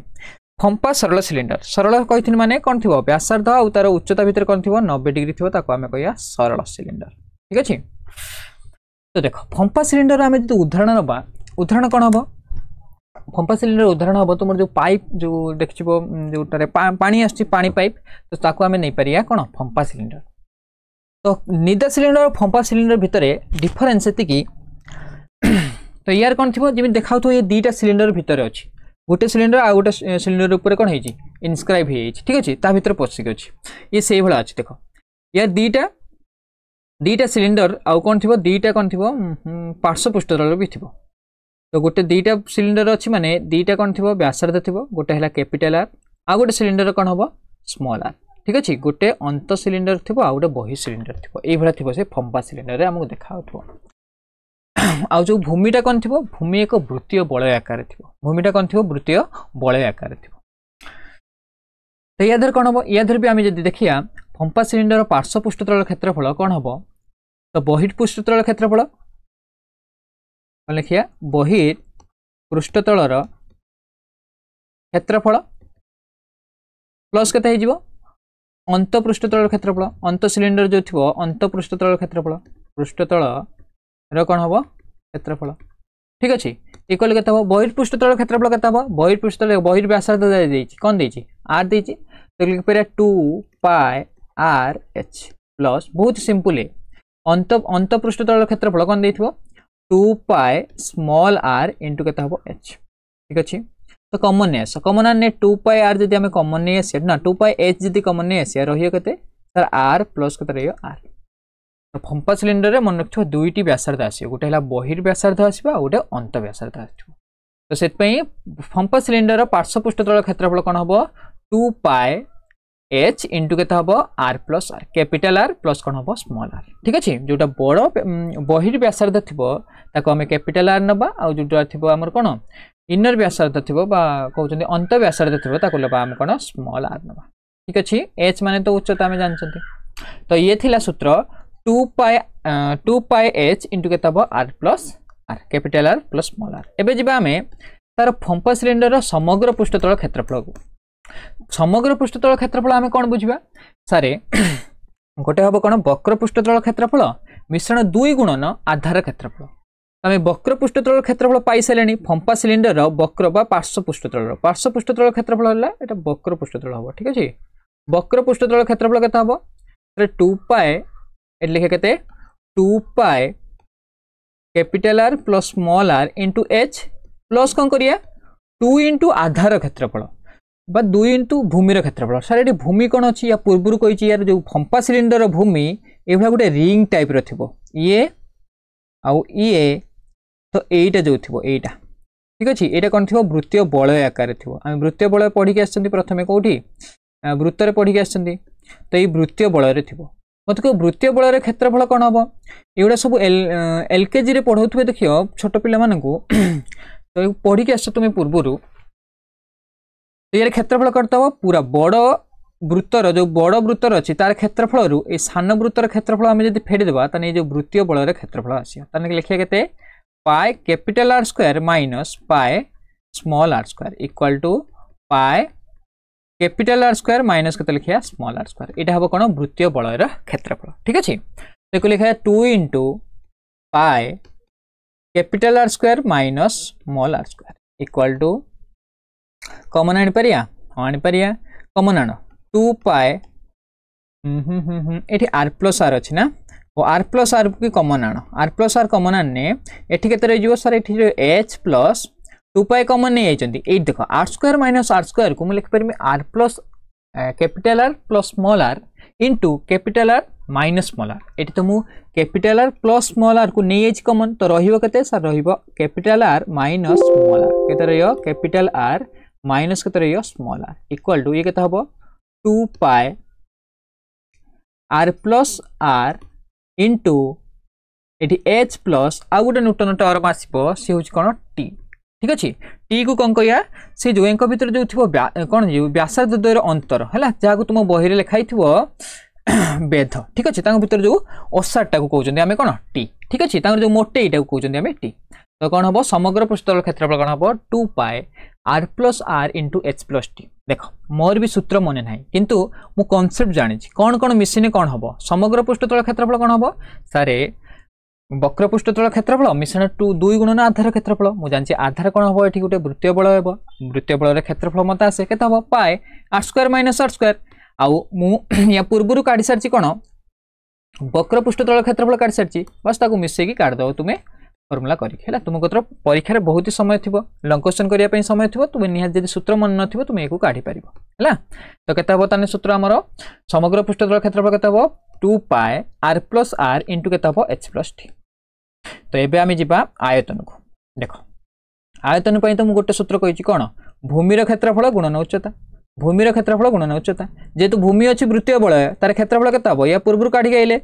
फंपा सरल कहिथिन माने कोन थिबो व्यासार्ध आ तार उच्चता भीतर कोन थिबो 90 डिग्री थिबो ताको हम कहिया सरल सिलिंडर ठीक अछि तो देखो फंपा सिलिंडर हम जदि उदाहरण कोन हबो फंपा सिलिंडर उदाहरण हम तुम जो पाइप जो देखिबो जो पानी आछि पानी पाइप तो ताको हमें नहीं परिया कोन फंपा सिलिंडर तो निदा सिलिंडर और फंपा सिलिंडर भितरे डिफरेंस एति की तो यार कोन थिबो जेमि देखाउ तो ये दुईटा सिलिंडर भितरे अछि गोटे सिलिंडर आ गोटे सिलिंडर ऊपर कोन हेछि इनस्क्राइब हे हेछि ठीक अछि ता भितर पसिक अछि ये सेही भला अछि देखो यार दुईटा सिलिंडर आ कोन थिबो दुईटा कोन थिबो पार्श्व पृष्ठतल भी थिबो तो गोटे दुईटा सिलिंडर अछि माने दुईटा कोन थिबो व्यासार्ध थिबो गोटे हला कैपिटल आर आ गोटे सिलिंडर कोन हबो स्मॉल आर ठीक अछि गोटे अंत सिलिंडर थिबो आ गोटे बहि सिलिंडर थिबो एई भला थिबो से फंपा सिलिंडर रे हमहु देखाउथबो आ जो भूमिटा कोन थिबो भूमि एक वृत्तीय बलय आकार थिबो भूमिटा कोन थिबो वृत्तीय बलय आकार थिबो तो यादर कोन हबो यादर भी आमे जदि देखिया फंपा सिलिंडर पार्श्व पृष्ठतल क्षेत्रफल कोन हबो तो बहिर् पृष्ठतल क्षेत्रफल लिखिया बहिर् पृष्ठतलर क्षेत्रफल प्लस केते हिजिबो अंत पृष्ठतल क्षेत्रफल अंत सिलिंडर जो थिबो अंत पृष्ठतल क्षेत्रफल पृष्ठतल रो कोन हबो क्षेत्रफल ठीक अछि इक्वल केते हबो बहिर् पृष्ठतल क्षेत्रफल केते हबो बहिर् पृष्ठतल बहिर् व्यासार्ध देइछि कोन देइछि r देइछि तो लिख पेरा 2 पाई r h प्लस बहुत सिंपल है अंत पृष्ठतल क्षेत्रफल कोन देइथिबो 2 पाई स्मॉल r इनटू केते हबो h ठीक अछि तो कॉमन ने 2 पाई r जदि हमें कॉमन ने एसे ना 2 पाई h जदि कॉमन ने एसे रहियो केते सर r प्लस केते रहियो r तो फंपा सिलिंडर रे मन रखथो दुईटी व्यासार्ध आसीयो गोटे हला बहिर् व्यासार्ध आसीबा गोटे अंत व्यासार्ध आसीबो तो सेत पई फंपा सिलिंडर रो पार्श्व पृष्ठतल क्षेत्रफल कोन हबो 2 पाई h इनटू केते हबो r plus r capital r plus कोन हबो स्मॉल r ठीक अछि जोटा बड़ बहिर् व्यासार्ध थिबो ताको हमें कैपिटल r नबा आ जोटा थिबो हमर कोन इनर व्यासार्ध थिबो बा कहउचंदी अंत व्यासार्ध थिबो ताको लबा हम कोन स्मॉल r नबा ठीक अछि h माने तो उच्चता हमें जानचंती तो ये थिला सूत्र 2 पाई h इनटू केते हबो r plus r capital r plus small r एबे जिबा हमें तार फंपा सिलिंडर रो समग्र पृष्ठतल क्षेत्रफल को समग्र पृष्ठतल क्षेत्रफल हमें कोन बुझिबा सारे गोटे हबो कोन वक्र पृष्ठतल क्षेत्रफल मिश्रण 2 गुणन आधार क्षेत्रफल हमें वक्र पृष्ठतल क्षेत्रफल पाई सलेनी फंपा सिलिंडर रो वक्र बा पार्श्व पृष्ठतल क्षेत्रफल हला एटा वक्र पृष्ठतल हबो ठीक अछि वक्र पृष्ठतल क्षेत्रफल केते हबो 2 पाई एट लिखे केते 2 pi capital R plus small r into h plus कोन करिया 2 इनटू आधार क्षेत्रफल बा 2 इनटू भूमि रो क्षेत्रफल सर एटी भूमि कोन अछि या पूर्वरु कहिछि यार जो फंपा सिलिंडर रो भूमि एभला गुटे रिंग टाइप रो थिबो ये तो एटा जो थिबो एटा ठीक अछि एटा कोन थिबो वृत्तीय बलय आकार थिबो हम वृत्तीय बलय पढी के आछंती प्रथमे कोठी वृत्त रे पढी के आछंती तो ई वृत्तीय बलय रे थिबो मत को वृत्तीय बलय रे क्षेत्रफल कोन हबो एउडा सब एलकेजी रे पढौथबे देखियो छोट पिला मानकू तो पढी के आछ तुमे पूर्वरु तो यार क्षेत्रफल करता हो पूरा बड़ वृत्तर जो बड़ वृत्तर अछि तार क्षेत्रफल रु ए सान वृत्तर क्षेत्रफल हम जदि फेडी देबा तने जो वृत्तीय बलय रे क्षेत्रफल आसी तने लिखिया केते pi capital R square minus pi small r square equal to pi capital R square minus केते लिखिया स्मॉल r स्क्वायर एटा हबो कोन वृत्तीय बलय रे क्षेत्रफल ठीक अछि देखो लिखा 2 into pi capital R square minus small r square equal to common आनी परिया आनी परिया कॉमन आनो 2 पाई एठी r प्लस r अछि ना ओ r प्लस r की कॉमन आनो r प्लस r कॉमन आने एठी केते रे जिवो सर एठी h प्लस 2 पाई कॉमन नै आइचंती ए देखो r square minus r square को म लिख permit r plus capital R plus small r into capital R minus small r एठी तो मु capital R plus small r को नै आइच कॉमन तो रहिबो केते सर रहिबो capital R minus small r केते रहियो कैपिटल R माइनस केते रहियो स्मॉल r इक्वल टू ये केते हबो 2 पाई r प्लस r इनटू एठी h प्लस आ गुटे न्यूटन टर्म आसीबो से होच कोन t ठीक अच्छे टी को कौन कह से जो एक भर जो थी कौन व्यासार्ध द्वयर अंतर है जहाँ तुम बही लिखाई बेध ठीक अच्छे भर जो ओसारटा को कहते आम कौन टी ठीक अच्छे जो मोटे यहाँ को कहते आम टी तो कौन हम समग्र पृष्ठतल क्षेत्रफल कौन हम 2 pi r plus r into h plus t देख मोर भी सूत्र मन ना किंतु मु कॉन्सेप्ट जानी कौन कौन मिसिने कौन हम समग्र पृष्ठतल क्षेत्रफल कौन हम सारे वक्र पृष्ठतल क्षेत्रफल मिश्रण 2 गुणन आधार क्षेत्रफल मुझे जानची आधार कौन हम ये गोटे वृत्तीय बल हे वृत्तीय बल क्षेत्रफल मत आसे के हम pi r square minus r square आउ या पूर्व काढ़ी सारी कौन वक्र पृष्ठतल क्षेत्रफल काढ़ी सारी बस ताको मिसेकी काढ़ीदेव तुम्हें फर्मुला करा तुमको तो परीक्षा बहुत समय थी लंग क्वेश्चन करने समय थी तुम निहाती सूत्र मन न तुम एक काढ़ी पार है तो केते हम ताने सूत्र आमर समग्र पृष्ठतल क्षेत्रफल केते हम 2 पाए आर प्लस आर इंटू केते हम एच प्लस टी तो एबे आमे जिबा आयतन को देख आयतन पई तो मु गोटे सूत्र कहिछि कोन भूमिर क्षेत्रफल गुणन उच्चता भूमिर क्षेत्रफल गुणन उच्चता जेतु भूमि अछि वृत्तीय बल तार क्षेत्रफल केते हम या पूर्व काढ़ी गइले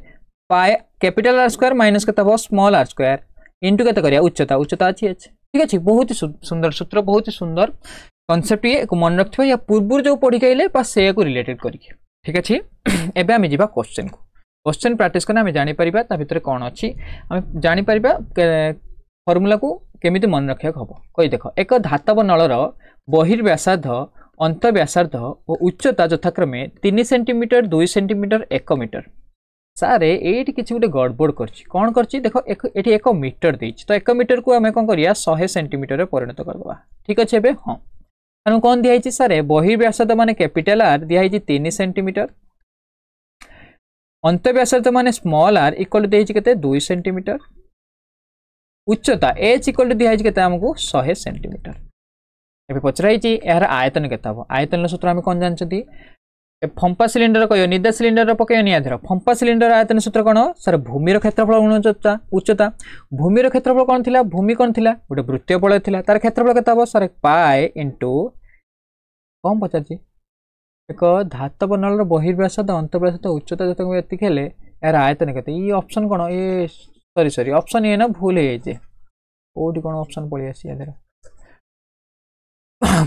पाए कैपिटल आर स्क्वायर माइनस केते हम स्मॉल आर स्क्वायर इंटू के करिया उच्चता उच्चता अच्छी एच ठीक अच्छे बहुत ही सुंदर सूत्र बहुत ही सुंदर कॉन्सेप्ट ये मन रखियो या पूर्व जो पढ़ी गले बस से को रिलेटेड करिके ठीक अच्छे एबे आमे जिबा क्वेश्चन को क्वेश्चन प्रैक्टिस करना आमे जानि परिबा ता भितर कोन अछि आमे जानि परिबा फार्मूला को केमिति मन रखिया हबो कहि देखो एक धातव नळर बहिर्व्यासार्ध अंत व्यासार्ध और उच्चता यथाक्रमे 3 सेंटीमीटर 2 सेंटीमीटर 1 मीटर सारे ये किसी गोटे गड़बड़ कौन कर देखो ये 1 मीटर देछि तो 1 मीटर को आम कौन करिया 100 सेंटीमीटर परिणत करदे ठीक अच्छे एबे हाँ तेणु कौन दिखाई सारे बहिर्व्यासार्ध माने कैपिटल आर दिखाई 3 सेंटीमीटर अंत व्यासार्ध माने स्मॉल आर इक्वल देछि 2 सेंटीमीटर उच्चता एच इक्वल दिखाई केते हमको 100 सेंटीमीटर एबे पचराई यार आयतन केते हबो आयतन सूत्र आम कौन जानछथि फंपा सिलिंडर कह निदा सिलिंडर पकड़ निधर फंपा सिलिंडर आयतन सूत्र कौन सर भूमिर क्षेत्रफल गुण उच्चता भूमिर क्षेत्रफल कौन थिला भूमि कौन थिला गोटे वृत्तीय बल थिला तार क्षेत्रफल केते हबो सर पाए इंटू कौन पचार एक धातव नळर बहिर्व्यासार्ध अंतर्व्यासार्ध उच्चता जतक एतिक हेले यार आयतन केते ई ऑप्शन कौन ए सॉरी ऑप्शन ए ना भूल है जे कोठी कौन ऑप्शन पळि आसी यादर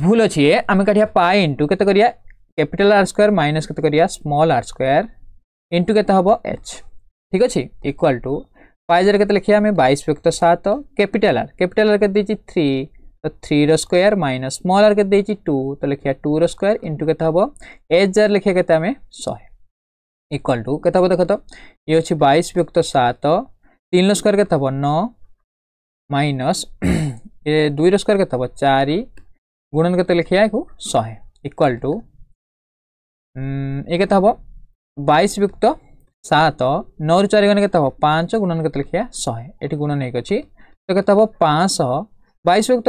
भूल अछि ए आमे काढिया पाए इंटू केते करिया कैपिटल आर स्क्वायर माइनस के करिया स्मॉल आर स्क्वायर इंटू के एच ठीक अच्छे इक्वाल टू पाइजर के लिखिया हमें 22 व्यक्त 7 कैपिटल आर के दी 3 तो 3 रो स्क्वायर माइनस स्मॉल आर के दी 2 तो लिखिया 2 रो स्क्वायर इंटू के एच जार लिखिया के 100 इक्वाल टू के देख तो ये अच्छी 22 व्यक्त 7 3 रो स्क्वायर के 9 माइनस ये 2 रो स्क्वायर के 4 गुणन के लिखिया 100 इक्वाल टू एक 22 युक्त 7 9 4 गण के 5 गुणन के लिखिया 100 ये गुणन एक अच्छी तो के 500 22 युक्त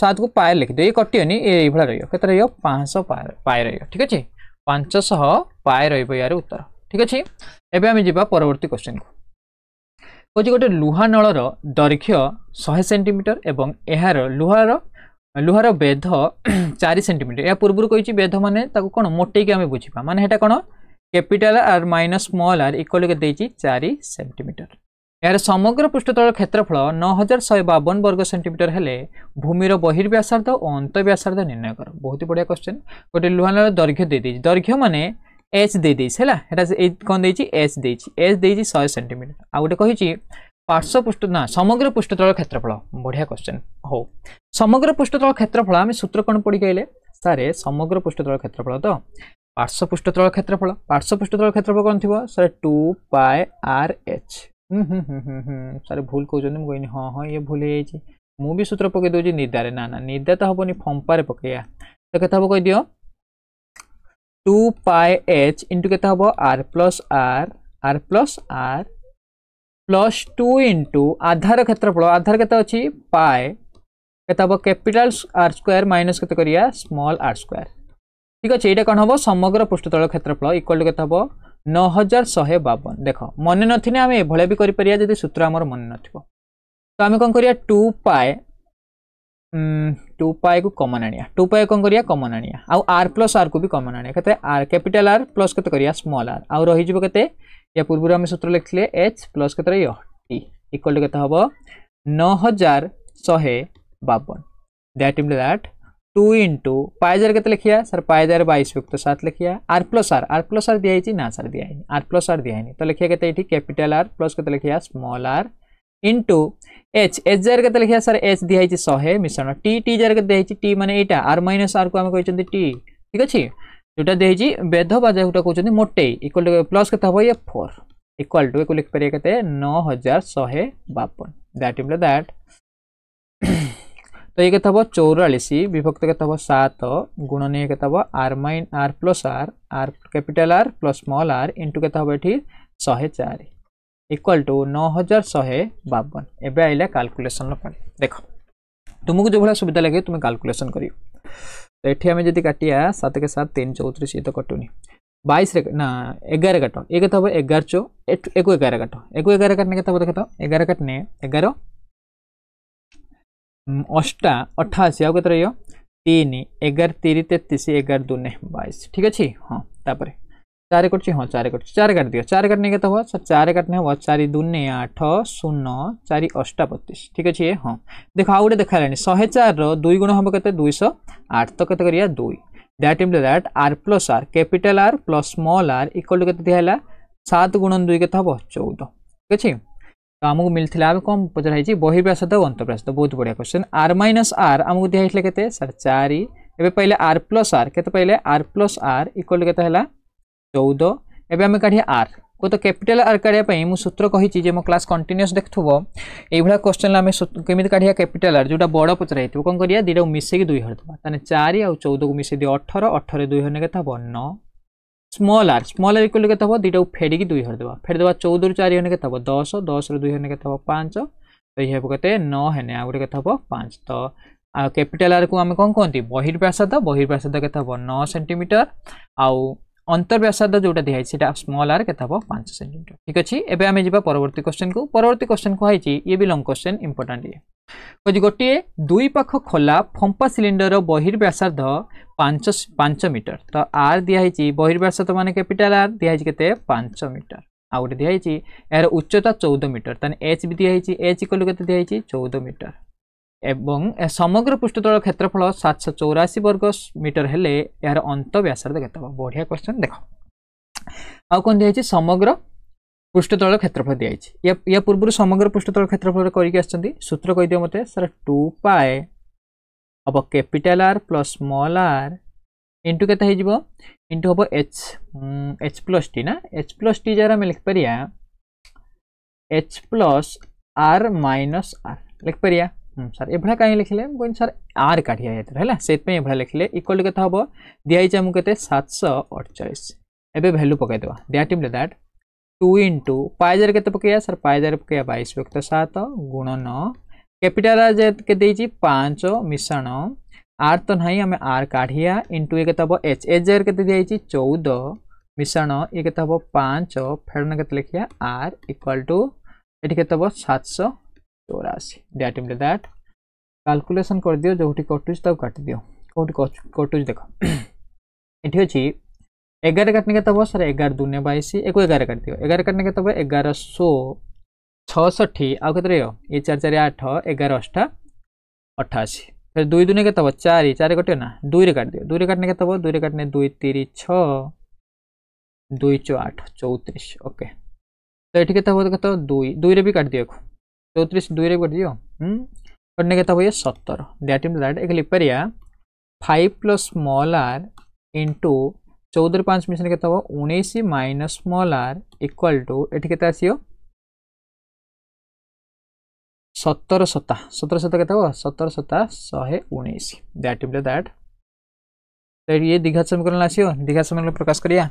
7 को पाए लिखि दे कटियोनी ये भला रहियो केते रहियो 500 पाए रहियो ठीक अछि 500 पाए रहिबो यार उत्तर ठीक अछि एबे हम जिबा परवर्ती क्वेश्चन को कोजि गोटे लुहा नळर दैर्घ्य 100 सेंटीमीटर एवं एहार लुहार बेध 4 सेंटीमीटर या पूर्व कही बेध माने ताको कोन मोटे के बुझा माने हेटा कोन capital R minus small are equal के देछि 4 सेंटीमीटर यार समग्र पृष्ठतल क्षेत्रफल 9152 वर्ग सेंटीमीटर हेले भूमिर बहिर्व्यासार्ध और अंत व्यासार्ध निर्णय कर बहुत ही बढ़िया क्वेश्चन गोटे लुहार दैर्घ्य दे देछि दैर्घ्य माने एच दे देछि हैला हेटा कोन देछि एच देछि 100 सेंटीमीटर आ गोटे कहिछि पार्श्व पृष्ठ ना समग्र पृष्ठतल क्षेत्रफल बढ़िया क्वेश्चन हो समग्र पृष्ठतल क्षेत्रफल आम सूत्र कौन पढ़ी गए सारे समग्र पृष्ठतल क्षेत्रफल तो पार्श्व पृष्ठतल क्षेत्रफल कौन थी सर 2 पाए आर एच सारे भूल कहते कहनी हाँ हाँ ये भूल हो मु भी सूत्र पकई दूसरी निदारे ना ना निदा तो हेनी फंपारे पकईया तो केते हम कह दियो 2 पाए एच इंटू केते हम R plus R plus 2 into आधार क्षेत्रफल आधार केते अछि पाए केते हम कैपिटल आर स्क्वायर माइनस केते करिया स्मॉल आर स्क्वायर ठीक अच्छे ये कौन हम समग्र पृष्ठतल क्षेत्रफल इक्वल टू केते हम 9152 देख मन नथिने आम एभलिया भी करिया जदि सूत्र आमर मन नथिबो तो आम कौन करिया 2 पाए को कॉमन आनिया 2 पाए कौन करिया कॉमन आनिया आउ आर प्लस आर को भी कॉमन आनिया केते आर कैपिटल आर प्लस केते करिया स्मॉल आर आउ रहि जिवो केते या पूर्व आम सूत्र लिखले एच प्लस केते टी इक्वल टू केते हबो 9152 दैट इम्प्लाइज दैट 2 इंटू पाइजार के लिखिया सर पाइजार 22/7 लिखिया आर प्लस आर दिखाई ना सर दिखाई आर प्लस आर दिखाई तो लिखिया के कैपिटल आर प्लस के लिखिया स्मॉल आर इंटू एच जार के लिखिया सर एच दिखाई 100 मिश्रण टी जार के दिखाई टी माने एटा आर माइनस आर को आम कहते टी ठीक अच्छे जोटा दिखाई बेध बा जोटा कहते मोटे इक्वल टू प्लस के हम ये 4 इक्वल टू को लिखिपर के 9152 दैट इम्प्लाइज दैट तो ये के 44 विभक्त के 7 गुणन ये के आर माइन r plus r capital r plus small r into के ये 104 इक्वल टू 9152 एबे आइला कैलकुलेशन देख तुमको जो भाई सुविधा लगे तुम कैलकुलेशन कर तो ये आम जब काटिया 7 के 7 3 34 ये तो कटुनी 22 ना 11 काट ये 11 चो एक 11 काट एक 11 काटने के देख तो 11 काटने 11 अष्टा 88 आउ के 3 11 3 33 11 2 22 ठीक अच्छे हाँ तापर 4 कर हाँ 4 कर 4 काट दियो 4 काटने के सर 4 काटने हम 4 2 8 0 4 8 32 ठीक अच्छे हाँ देख आउ गोटे देखा 104 2 गुण हम के 208 तो के 2 that implies that r plus r capital r plus small are equal to के दिया 7 गुणन 2 के 14 ठीक अच्छे तो आमको मिलता है कौन पचर बहिर्व्यासार्ध और अंतर्व्यासार्ध बहुत बढ़िया क्वेश्चन आर माइनस आर आमको दिखाई के सर 4 एवं पहले आर प्लस आर के पहले आर प्लस आर इक्वल के 14 एवं आम काढ़िया आर को तो कैपिटल आर काढ़ापी मुझे सूत्र कही मो क्लास कंटिन्यूअस देखुव ये क्वेश्चन आम केमी काढ़िया कैपिटल आर जो बड़ पचर कौन करिया दुटा मिसेक 2 हर देवा 4 और 14 को मिसे दियो 18 18 2 हर के 9 स्मॉल आर इक्वल के दुटा को फेडिकी 2 हर देवा फेर देवा 14 रु 4 हर के 10 10 रु 2 हर के 5 तो ये के 9 हेने आ गए के 5 तो कैपिटल आर को आम कौन कहती बहिर्व्यासार्ध के 9 सेंटीमीटर आउ अंतर्व्यासार्ध जोटा दिखाई स्मॉल आर के 5 सेंटीमीटर ठीक अच्छे एवं आम जा परवर्ती क्वेश्चन को ये भी लंग क्वेश्चन इंपोर्टेंट ये कह गोटे 2 पाख खोला फंपा सिलिंडर बहिर्व्यासार्ध 5 मीटर तो आर दिखाई बहिर्व्यासार्ध मान कैपिटल आर दिखाई के 5 मीटर आ गए दिखाई यार उच्चता 14 मीटर ताने एच भी दिखाई एच इक्वल के दिखाई 14 मीटर एवं समग्र पृष्ठतल क्षेत्रफल 784 वर्ग मीटर हेले यार अंत व्यासार्ध केते बढ़िया क्वेश्चन देख आ कोन दिखाई समग्र पृष्ठतल क्षेत्रफल दिखाई या पूर्व समग्र पृष्ठतल क्षेत्रफल करके आछंती सूत्र कहि दियो मते सर 2 पाए अब capital r plus small r into केते हे जिवो इंटू हबो एच प्लस टी ना एच प्लस टी जरा में लिख परिया h plus r minus r लिख परिया सर एभा कहीं लिखले सर आर काढ़िया है से एभा लिखले इक्वल के हम दिखाई आमको के 748 एबे वैल्यू पकई देवा दैट इम्प्लाइज दैट 2 इंटू पाइजार के पकैया सर पाइजार पकैया 22/7 गुणन कैपिटल आर के देजी 5 मिश्रण आर तो नहीं आम आर काढ़िया इंटू ये के एच एच जार के दिखाई 14 मिश्रण ये के 5 फेरन के लिखिया आर इक्वल टू ये के 784 दैट इम्प्लाइज दैट कैलकुलेशन कर दियो जो कटुच तब काट दियो कटुच देख ये अच्छी 11 काटने के सर 11 2 22 एक 11 काट दियो 11 काटने के 1166 आउ के ये 4 4 8 11 8 88 फिर 2 2 के 4 4 कटे ना 2 रे काट दियो 2 रे काटने के 2 रे काटने 2 3 6 2 4 8 34 ओके तो ये के 2 2 रे भी काट दियो 34 2 रे काट दियो करने के ये 70 दैट इम्प्लाइज दैट एक लिपरिया 5 प्लस स्मॉल आर इंटू 14 5 मिशन के 19 minus small are equal to एटी के 17 7 के 17 7 119 दैट इम्प्लाइज दैट तो ये दीघा समीकरण आसियो दीघा समीकरण प्रकाश करिया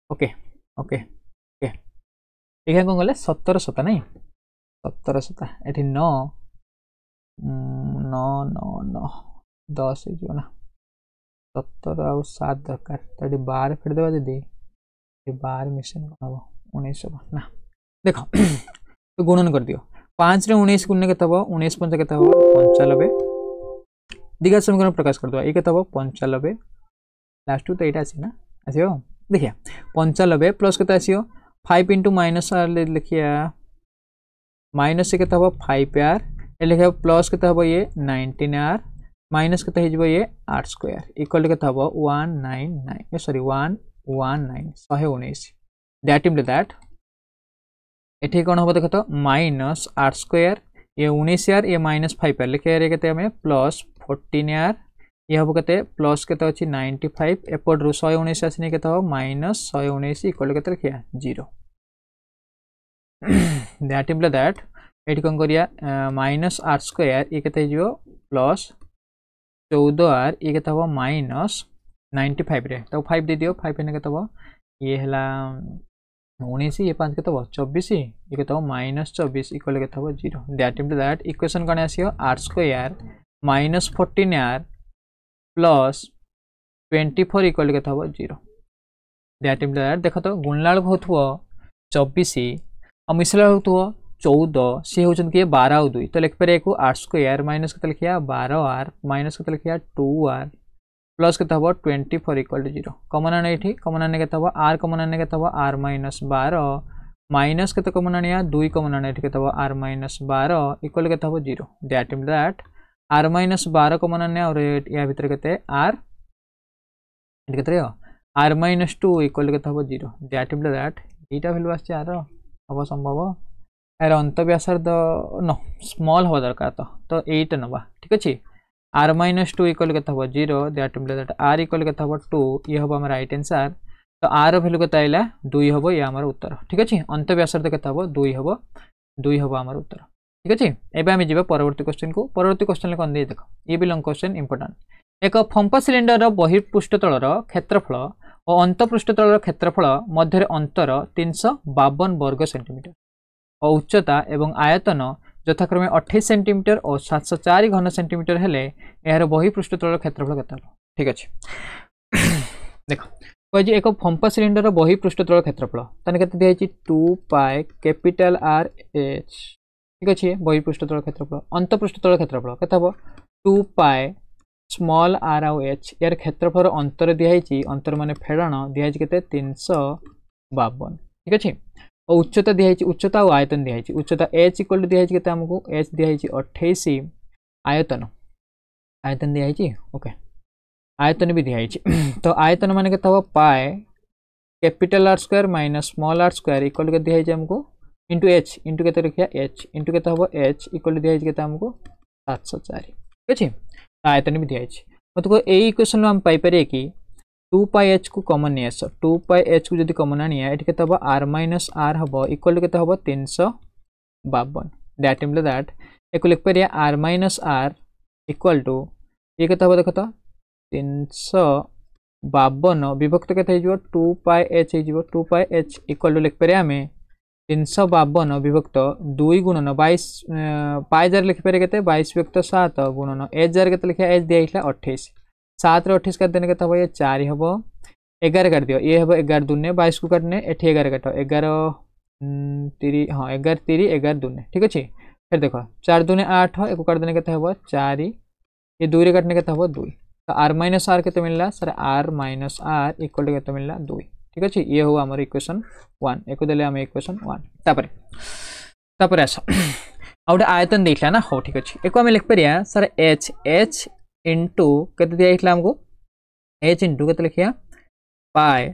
ओके ओके ओके ठीक है कौन गले 17 7 नहीं 17 7 ये 9 9 9 9 10 ना 17 आ 7 दरकार तो 12 फेर देवा दीदी 12 मिशन हम 19 ना देख तो गुणन कर दियो 5 रे 19 गुणन के 19 5 के 95 दीघा समीकरण प्रकाश कर दो ये के 95 लास्ट तो यहाँ आसी ना आसियो देखिए 95 प्लस के आसियो 5 इंटू माइनस आर लिखिया माइनस के 5 आर ये लिखा प्लस के हम ये 19r माइनस के ये r स्क्वायर इक्वल के हम 199 सॉरी 119 119 दैट इम्प्लाइज दैट एठी कौन हम देख तो माइनस r स्क्वायर ये 19r ये माइनस 5r लिखे रे केते हमें प्लस 14r ये हम केते प्लस केते अछि 95 एपट रु 119 आसने केते हो माइनस 119 इक्वल केते लिखिया 0 दैट इम्प्लाइज दैट एठी कोन करिया माइनस r स्क्वायर ये केते जिवो प्लस 14r ये केते हो माइनस 95 रे तो 5 दे दियो 5 ने केते हो ये हला 19 ये 5 केते हो 24 ये केते हो माइनस 24 इक्वल केते हो 0 that implies that equation cone आसियो r square minus 14r plus 24 equal केते हो 0 दैट इम्प्लाइज दैट देखो तो गुणलाल होथुओ 24 और मिसला होथुओ 14 से होचन के 12 और 2 तो लिख पर को r स्क्वायर माइनस के लिखिया 12r माइनस के लिखिया 2r प्लस के तब 24 इक्वल टू 0 कॉमन आने एठी कॉमन आने के तब r कॉमन आने के तब r माइनस 12 माइनस के तो कॉमन आने 2 कॉमन आने एठी के तब r माइनस 12 इक्वल के तब 0 that mean that r minus 12 common आने और या भीतर केते r एठी केते r माइनस 2 इक्वल के तब 0 that mean that Etah value आछे r अब संभव यार अंत व्यासार्ध नो स्मॉल हो दरकार तो 8 नबा ठीक अछि r माइनस 2 इक्वल के तब 0 that mean that r equal के तब 2 ये होबा हमर राइट आंसर तो r वैल्यू के आइला 2 होबो ये हमर उत्तर ठीक अछि अंत व्यासार्ध के तब 2 होबो हमर उत्तर ठीक अछि एबे हम जिबा परवर्ती क्वेश्चन को परवर्ती क्वेश्चन ले कोन दे देखो ये भी लॉन्ग क्वेश्चन इंपोर्टेंट एक फंपा सिलिंडर रो बहिर्पृष्ठ तलर क्षेत्रफल और अंतपृष्ठ तलर क्षेत्रफल मध्य अंतर 352 वर्ग सेंटीमीटर और उच्चता एवं आयतन यथाक्रमे 28 सेंटीमीटर और 704 घन सेंटीमीटर हेले यार बहिर्पृष्ठ तलर क्षेत्रफल केते ठीक अछि देखो कोइ जे एक फंपा सिलिंडर रो बहिर्पृष्ठ तलर क्षेत्रफल तने केते दिया छि 2 पाई कैपिटल r h ठीक अछि बहिर्पृष्ठ तलर क्षेत्रफल अंतपृष्ठ तलर क्षेत्रफल केते हो 2 पाई स्मॉल r और h यार क्षेत्रफल अंतर दिया छि अंतर माने फेड़न दिया छि केते 352 ठीक अछि और उच्चता दिया उच्चता और आयतन दिया उच्चता h इक्वल दिया केते हमको h दिया 28 आयतन आयतन दिया ओके आयतन भी दिया तो आयतन माने केते हो पाई capital r square minus small r square equal के दिया हमको इंटू h इंटू केते रखिया h इंटू केते हो h इक्वल दिया केते हमको 704 ठीक अछि आयतन भी दिया मतलब ए इक्वेशन हम पाई पारे कि 2 पाई h को कॉमन नहीं आस 2 पाई h को जदी कॉमन आनिया एठी केते हबो r माइनस r हबो इक्वल केते हबो 352 दैट मींस दैट एको लिख परिया r minus r equal to ये केते हबो देखो तो 352 विभक्त केते हिजो 2 पाई h हिजो 2 पाई h इक्वल टू लिख परिया हमें 352 विभक्त 2 गुणन 22 पाई जार लिख परिया केते 22 विभक्त 7 गुणन h जार केते लिखा h दिया हिला 28 7 रे 28 कर देने के तब ये 4 हबो 11 कर दियो ये हबो 11 दूने 22 को काटने एठी 11 काटो 11 3 हां 11 3 11 दूने ठीक अछि फिर देखो 4 दूने 8 हो एको काट देने के हबो 4 ये 2 रे काटने के हबो 2 तो r माइनस r केते मिलला sir r minus r equal केते मिलला 2 ठीक अछि ये हो हमर इक्वेशन 1 एको देले हम इक्वेशन 1 तापर आसा आउडा आयतन देखला ना हो ठीक अछि एको हम लिख परिया सर h इंटू केते दिया हितला हमको h इंटू केते लिखिया pi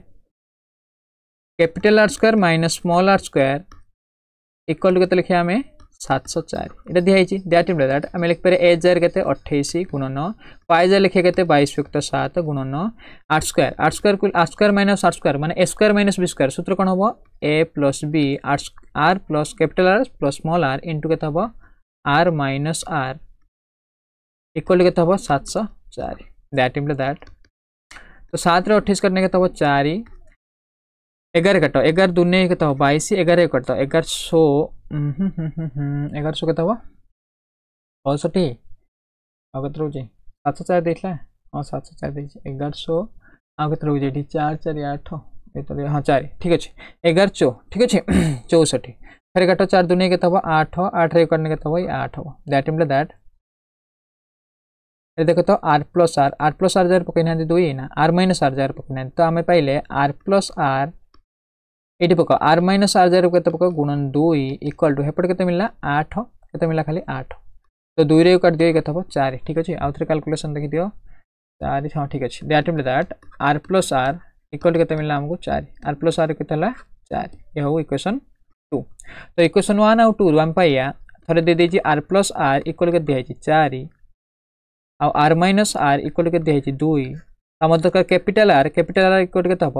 capital r square minus small r square equal to केते लिखिया हमें 704 एटा दिया हिची दैट मींस दैट हम लिख पारे h जार केते 28 गुणन पाई जार लिखे केते 22 युक्त 7 गुणन r स्क्वायर को r square minus r square माने a square minus b square सूत्र कोन होबो a plus b r plus capital r plus small r into केते होबो r माइनस r इक्वल के तब 704 दैट मींस दैट तो 7 रे 28 करने के तब 4 11 कटो 11 दूने के तब 22 11 कटो 1100 1100 के तब 65 आगत रोजे 704 देखला हां 704 देछि 1100 आगत रोजे 4 4 8 ए तो हां 4 ठीक अछि 1100 ठीक अछि 64 फिर कटो 4 दूने के तब 8 8 रे करने के तब 8 हो दैट मींस दैट देखो तो r प्लस r जार पकैना 2 ना r माइनस r जार पकैना तो हमें पहले r प्लस r एटी पको r माइनस r जार केते पको गुणन 2 इक्वल टू हेपड केते मिलला 8 केते मिलला खाली 8 तो 2 रे काट दियो केते हबो 4 ठीक अछि आउ थरे कैलकुलेशन देखि दियो 4 हां ठीक अछि that mean that r + r equal केते मिलला हमको 4 r + r केते हला 4 ये हो इक्वेशन 2 तो इक्वेशन 1 और 2 हम पाइया थरे दे देछि r + r इक्वल के दिया छि 4 और r - r इक्वल के दिया छि 2 मतलब का कैपिटल R इक्वल के तब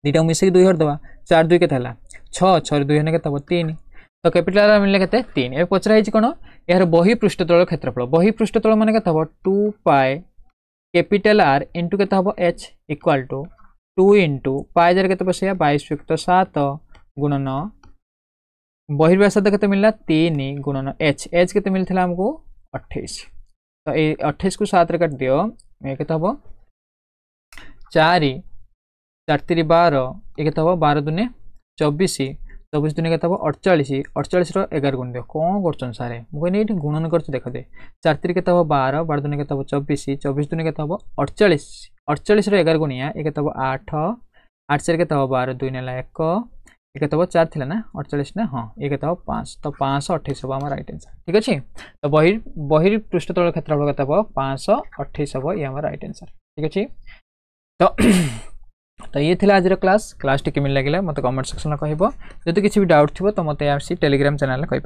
दीटा मिसे 2 हर दवा 4 2 के थला 6 6 2 ने के तब 3 तो कैपिटल R मिलले केते 3 ए पचरा हिच कोन यार बही पृष्ठतल क्षेत्रफल माने के तब 2 पाई कैपिटल R इनटू के तब h equal to 2 into pi जर के तब से 22/7 गुणन बहिर्व्यासार्ध केते मिलला 3 गुणन h केते मिलथिला हमको 28 तो ए 28 को 7 रे काट दियो ए केते हबो 4 4 3 12 एक तब 12 दुने 24 24 दुने के तब 48 48 रो 11 गुण दियो कोन करछन सारे मु नै गुणन करछ देख दे 4 3 के तब 12 12 दुने के तब 24 24 दुने के तब 48 48 रो 11 गुणिया एक तब 8 8 4 के तब 12 2 नेला 1 एक तब 4 थिला ना 48 ना हां एक तब 5 तो 528 हो हमर राइट आंसर ठीक अछि तो बहिर पृष्ठतल क्षेत्रफल के तब 528 हो ये हमर राइट आंसर ठीक अछि तो ये थिला आज क्लास टी केमिल लागिला मते कमेंट सेक्शन में कहबो जदि किछि भी डाउट थिबो तो मते आसी टेलीग्राम चैनल में कहबो।